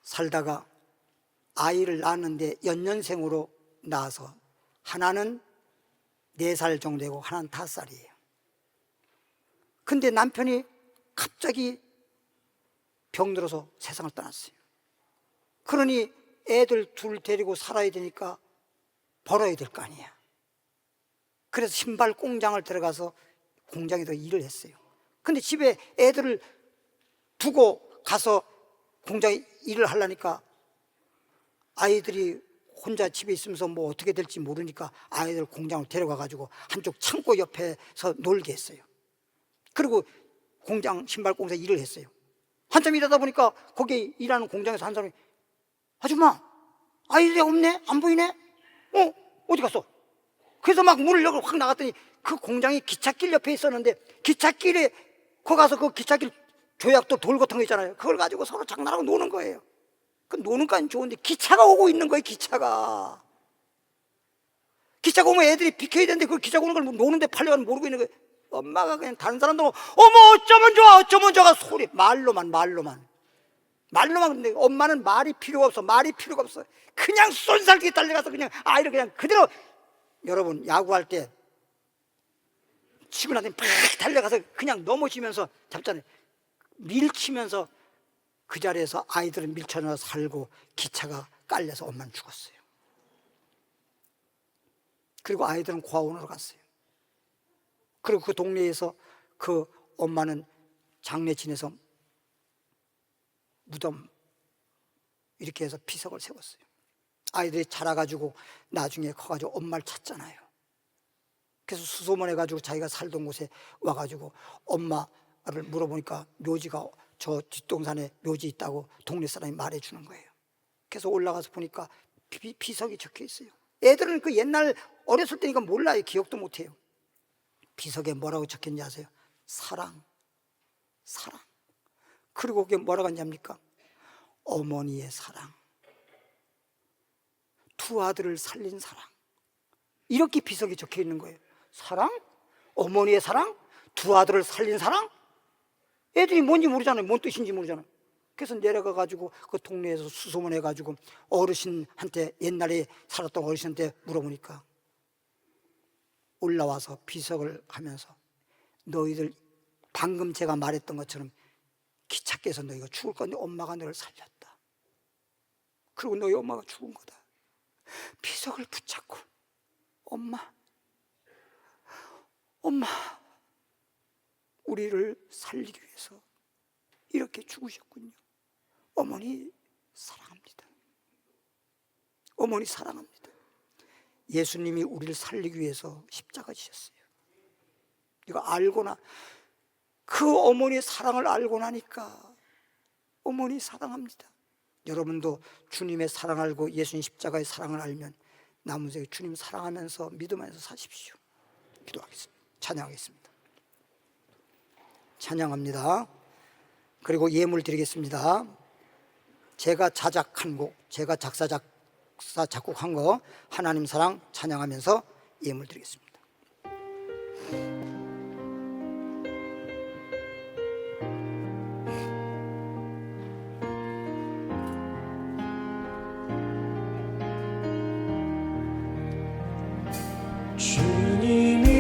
살다가 아이를 낳았는데 연년생으로 낳아서 하나는 4살 정도 되고 하나는 5살이에요. 근데 남편이 갑자기 병들어서 세상을 떠났어요. 그러니 애들 둘 데리고 살아야 되니까 벌어야 될 거 아니야. 그래서 신발 공장을 들어가서 공장에서 일을 했어요. 근데 집에 애들을 두고 가서 공장에 일을 하려니까 아이들이 혼자 집에 있으면서 뭐 어떻게 될지 모르니까 아이들 공장을 데려가 가지고 한쪽 창고 옆에서 놀게 했어요. 그리고 공장 신발 공사 일을 했어요. 한참 일하다 보니까 거기 일하는 공장에서 한 사람이 아줌마 아이들이 없네? 안 보이네? 어디 갔어? 그래서 막 문을 열고 확 나갔더니 그 공장이 기찻길 옆에 있었는데 기찻길에 거기 가서 그 기찻길 조약도 돌 같은 거 있잖아요. 그걸 가지고 서로 장난하고 노는 거예요. 그 노는 건 좋은데 기차가 오고 있는 거예요. 기차가 오면 애들이 비켜야 되는데 그 기차가 오는 걸 노는데 팔려가는 모르고 있는 거예요. 엄마가 그냥 다른 사람들 어머 어쩌면 좋아 소리 말로만 근데 엄마는 말이 필요가 없어. 그냥 쏜살기에 달려가서 그냥 아이를 그냥 그대로. 여러분 야구할 때 치고 나더니 팍 달려가서 그냥 넘어지면서 잡잖아요. 밀치면서 그 자리에서 아이들은 밀쳐서 살고 기차가 깔려서 엄마는 죽었어요. 그리고 아이들은 고아원으로 갔어요. 그리고 그 동네에서 그 엄마는 장례 지내서 무덤 이렇게 해서 비석을 세웠어요. 아이들이 자라가지고 나중에 커가지고 엄마를 찾잖아요. 그래서 수소문해가지고 자기가 살던 곳에 와가지고 엄마를 물어보니까 묘지가 저 뒷동산에 묘지 있다고 동네 사람이 말해주는 거예요. 그래서 올라가서 보니까 비석이 적혀 있어요. 애들은 그 옛날 어렸을 때니까 몰라요. 기억도 못해요. 비석에 뭐라고 적혔는지 아세요? 사랑. 그리고 그게 뭐라고 하냐입니까? 어머니의 사랑, 두 아들을 살린 사랑, 이렇게 비석이 적혀 있는 거예요. 사랑? 어머니의 사랑? 두 아들을 살린 사랑? 애들이 뭔지 모르잖아요. 뭔 뜻인지 모르잖아요. 그래서 내려가 가지고 그 동네에서 수소문해 가지고 어르신한테, 옛날에 살았던 어르신한테 물어보니까 올라와서 비석을 하면서 너희들 방금 제가 말했던 것처럼 기찻길에서 너희가 죽을 건데 엄마가 너를 살렸다. 그리고 너희 엄마가 죽은 거다. 비석을 붙잡고 엄마 우리를 살리기 위해서 이렇게 죽으셨군요. 어머니 사랑합니다. 어머니 사랑합니다. 예수님이 우리를 살리기 위해서 십자가 지셨어요. 이거 알고나 그 어머니의 사랑을 알고 나니까 어머니 사랑합니다. 여러분도 주님의 사랑 알고 예수님 십자가의 사랑을 알면 남은 주님 사랑하면서 믿으면서 사십시오. 기도하겠습니다. 찬양하겠습니다. 찬양합니다. 그리고 예물 드리겠습니다. 제가 자작한 곡, 제가 작사 작곡한 거 하나님 사랑 찬양하면서 예물 드리겠습니다. 주님이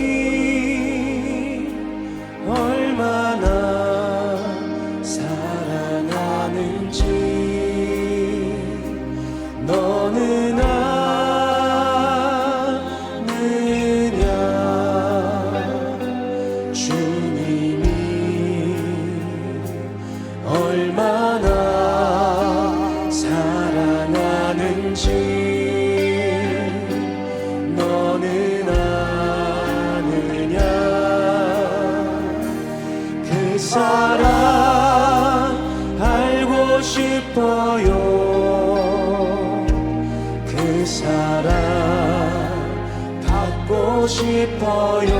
얼마나 사랑하는지 너는 아느냐. 주님이 얼마나 사랑하는지 너는 아느냐. 그 사랑 알고 싶어요. 그 사랑 받고 싶어요.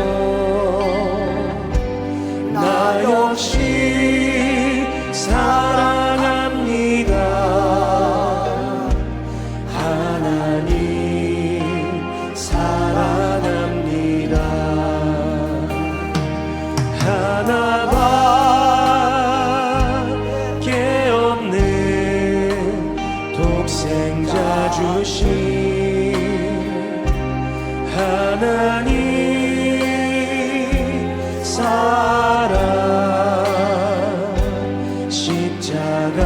십자가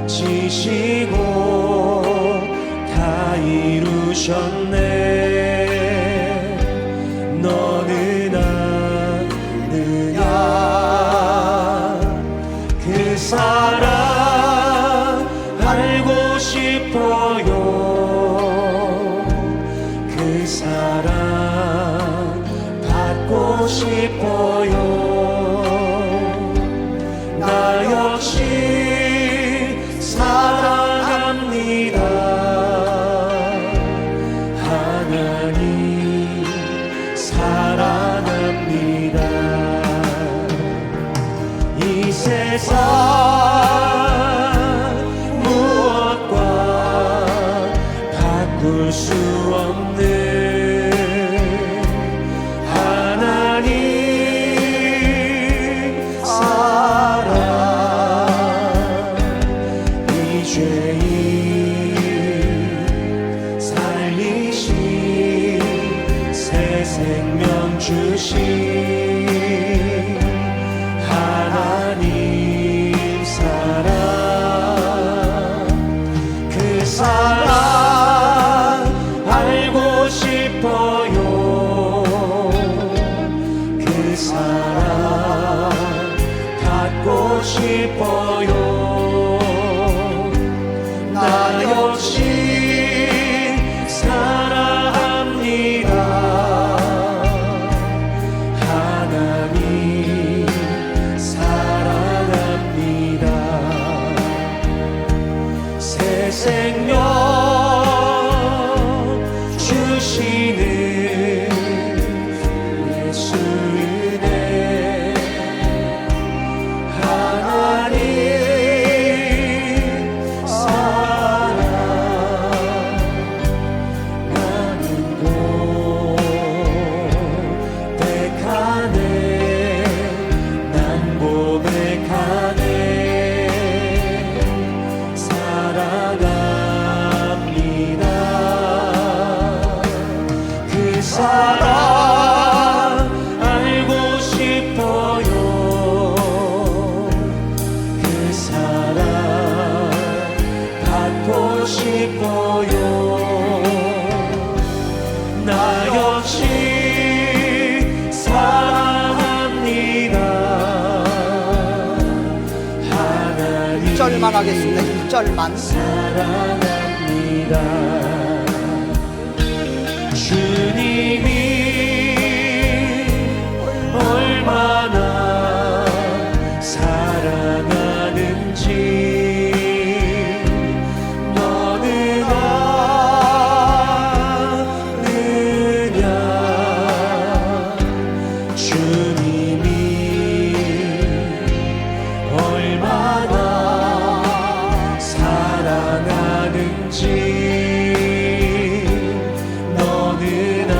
지시고 다 이루셨네. 너는 아느냐 그 사랑 알고 싶어요. 그 사랑 받고 싶어요. 나 역시 사랑합니다. 하나님 사랑합니다. 이 세상 무엇과 바꿀 수 없는 생명 주신 하나님 사랑, 그 사랑 알고 싶어요. 그 사랑 받고 싶어요. 나 역시 사랑합니다. 생명 주시는 예수 은혜, 하나님 사랑, 나는 고백하네. 난 고백하네. 사랑 알고 싶어요. 그 사랑 받고 싶어요. 나 역시 사랑합니다. 하나님 1절만 하겠습니다. 1절만. 사랑합니다. 주님이 얼마나 사랑하는지 너는 아느냐. 주님이 얼마나 사랑하는지 너는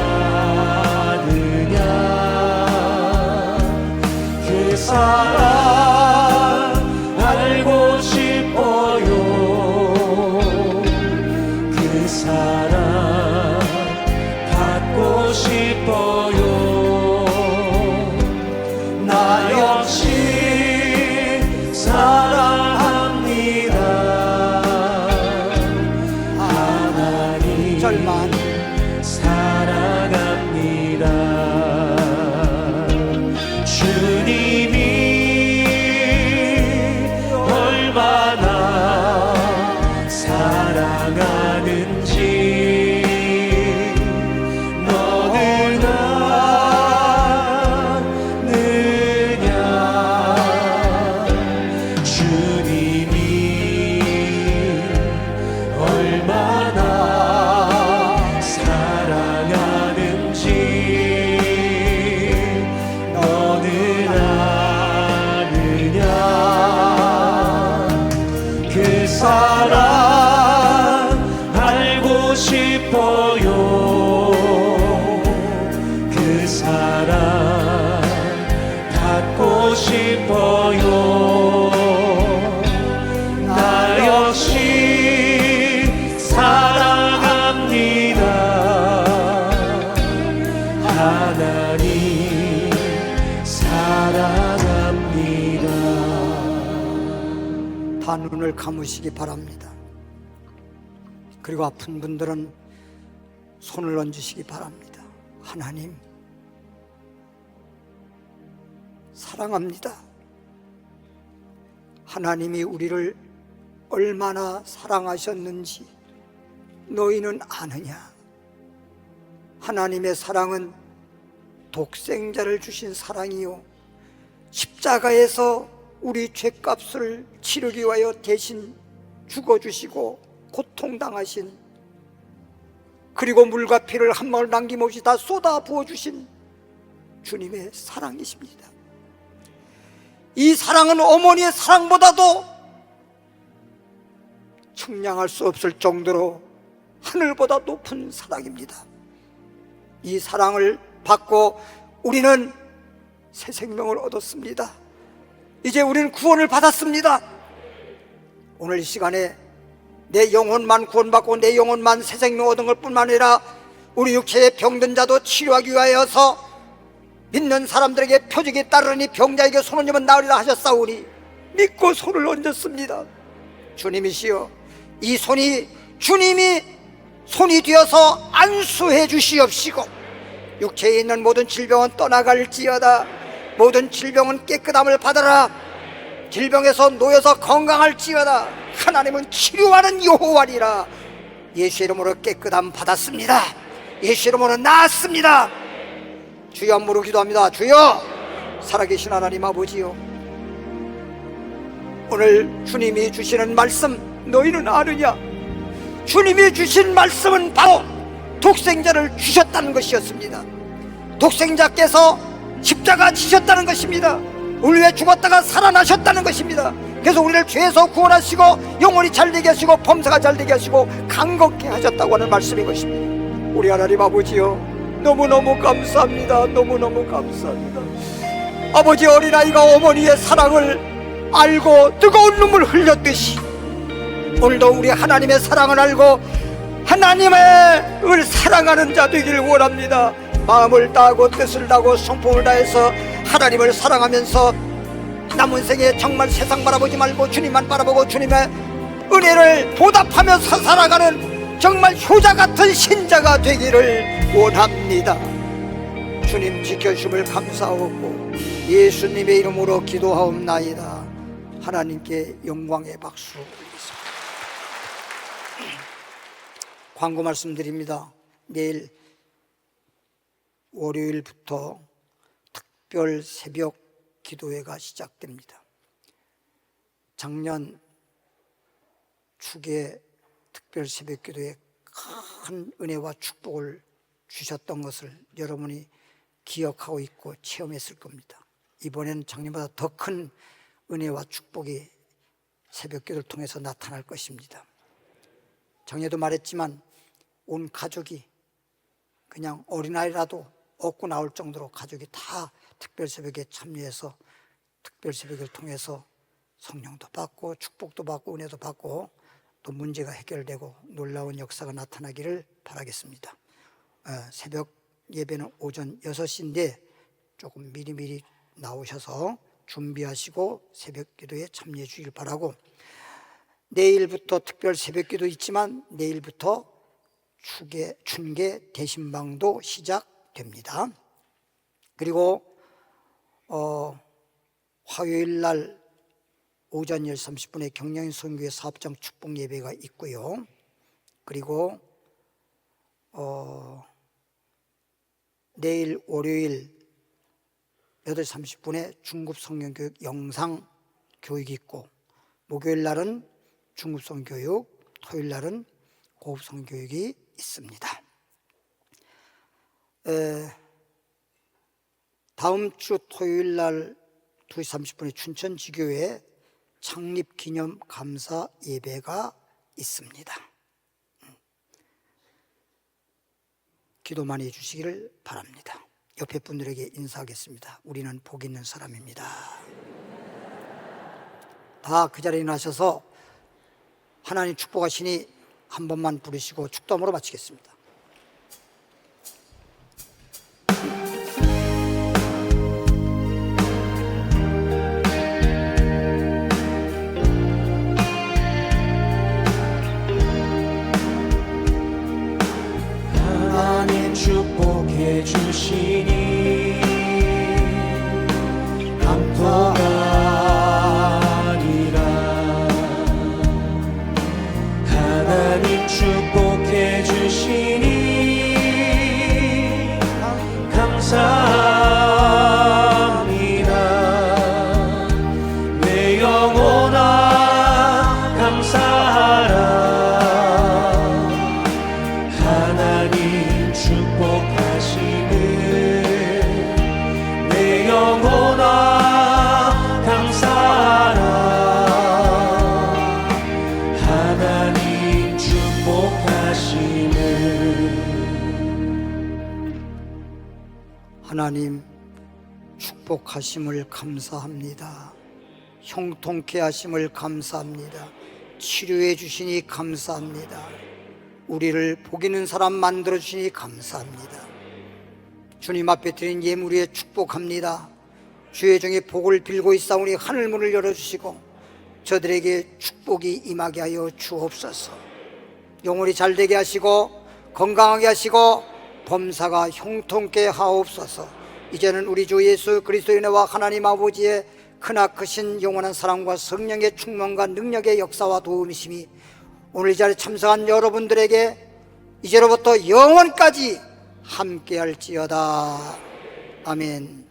다 눈을 감으시기 바랍니다. 그리고 아픈 분들은 손을 얹으시기 바랍니다. 하나님 사랑합니다. 하나님이 우리를 얼마나 사랑하셨는지 너희는 아느냐? 하나님의 사랑은 독생자를 주신 사랑이요, 십자가에서 우리 죄값을 치르기 위하여 대신 죽어주시고 고통당하신, 그리고 물과 피를 한 방울 남김없이 다 쏟아 부어주신 주님의 사랑이십니다. 이 사랑은 어머니의 사랑보다도 측량할 수 없을 정도로 하늘보다 높은 사랑입니다. 이 사랑을 받고 우리는 새 생명을 얻었습니다. 이제 우리는 구원을 받았습니다. 오늘 이 시간에 내 영혼만 구원받고 내 영혼만 새 생명 얻은 것 뿐만 아니라 우리 육체의 병든 자도 치료하기 위하여서 믿는 사람들에게 표적이 따르니 병자에게 손을 얹으면 나으리라 하셨사오니 믿고 손을 얹었습니다. 주님이시여, 이 손이 주님이 손이 되어서 안수해 주시옵시고 육체에 있는 모든 질병은 떠나갈지어다. 모든 질병은 깨끗함을 받아라. 질병에서 놓여서 건강할지어다. 하나님은 치료하는 여호와니라. 예수 이름으로 깨끗함 받았습니다. 예수 이름으로 나았습니다. 주여 한무로 기도합니다. 주여, 살아계신 하나님 아버지요, 오늘 주님이 주시는 말씀 너희는 아느냐? 주님이 주신 말씀은 바로 독생자를 주셨다는 것이었습니다. 독생자께서 십자가 지셨다는 것입니다. 우리 위해 죽었다가 살아나셨다는 것입니다. 그래서 우리를 죄에서 구원하시고 영혼이 잘되게 하시고 범사가 잘되게 하시고 강건케 하셨다고 하는 말씀인 것입니다. 우리 하나님 아버지요, 너무너무 감사합니다. 너무너무 감사합니다. 아버지, 어린아이가 어머니의 사랑을 알고 뜨거운 눈물 흘렸듯이 오늘도 우리 하나님의 사랑을 알고 하나님을 사랑하는 자 되기를 원합니다. 마음을 다하고 뜻을 다하고 성품을 다해서 하나님을 사랑하면서 남은 생에 정말 세상 바라보지 말고 주님만 바라보고 주님의 은혜를 보답하면서 살아가는 정말 효자 같은 신자가 되기를 원합니다. 주님 지켜주심을 감사하고 예수님의 이름으로 기도하옵나이다. 하나님께 영광의 박수 올리겠습니다. 광고 말씀드립니다. 내일 월요일부터 특별 새벽 기도회가 시작됩니다. 작년 축의 특별 새벽 기도에 큰 은혜와 축복을 주셨던 것을 여러분이 기억하고 있고 체험했을 겁니다. 이번에는 작년보다 더 큰 은혜와 축복이 새벽 기도를 통해서 나타날 것입니다. 작년에도 말했지만 온 가족이 그냥 어린아이라도 얻고 나올 정도로 가족이 다 특별 새벽에 참여해서 특별 새벽을 통해서 성령도 받고 축복도 받고 은혜도 받고 또 문제가 해결되고 놀라운 역사가 나타나기를 바라겠습니다. 새벽 예배는 오전 6시인데 조금 미리미리 나오셔서 준비하시고 새벽 기도에 참여해 주길 바라고, 내일부터 특별 새벽 기도 있지만 내일부터 춘계 대신방도 시작됩니다. 그리고 화요일 날 오전 10시 30분에 경량인 선교회 사업장 축복 예배가 있고요. 그리고 내일 월요일 8시 30분에 중급 성경교육 영상 교육이 있고, 목요일 날은 중급 성교육, 토요일 날은 고급 성교육이 있습니다. 다음 주 토요일 날 2시 30분에 춘천지교회 창립기념 감사 예배가 있습니다. 기도 많이 해주시기를 바랍니다. 옆에 분들에게 인사하겠습니다. 우리는 복 있는 사람입니다. 다 그 자리에 나셔서 하나님 축복하시니 한 번만 부르시고 축도함으로 마치겠습니다. 영혼아 감사하라. 하나님 축복하심을 내 영혼아 감사하라. 하나님 축복하심을. 하나님 축복하심을 감사합니다. 형통케 하심을 감사합니다. 치료해 주시니 감사합니다. 우리를 복 있는 사람 만들어 주시니 감사합니다. 주님 앞에 드린 예물 위에 축복합니다. 주의 종의 복을 빌고 있사오니 하늘문을 열어주시고 저들에게 축복이 임하게 하여 주옵소서. 영혼이 잘되게 하시고 건강하게 하시고 범사가 형통케 하옵소서. 이제는 우리 주 예수 그리스도의 은혜와 하나님 아버지의 크나크신 영원한 사랑과 성령의 충만과 능력의 역사와 도우미심이 오늘 이 자리에 참석한 여러분들에게 이제로부터 영원까지 함께할지어다. 아멘.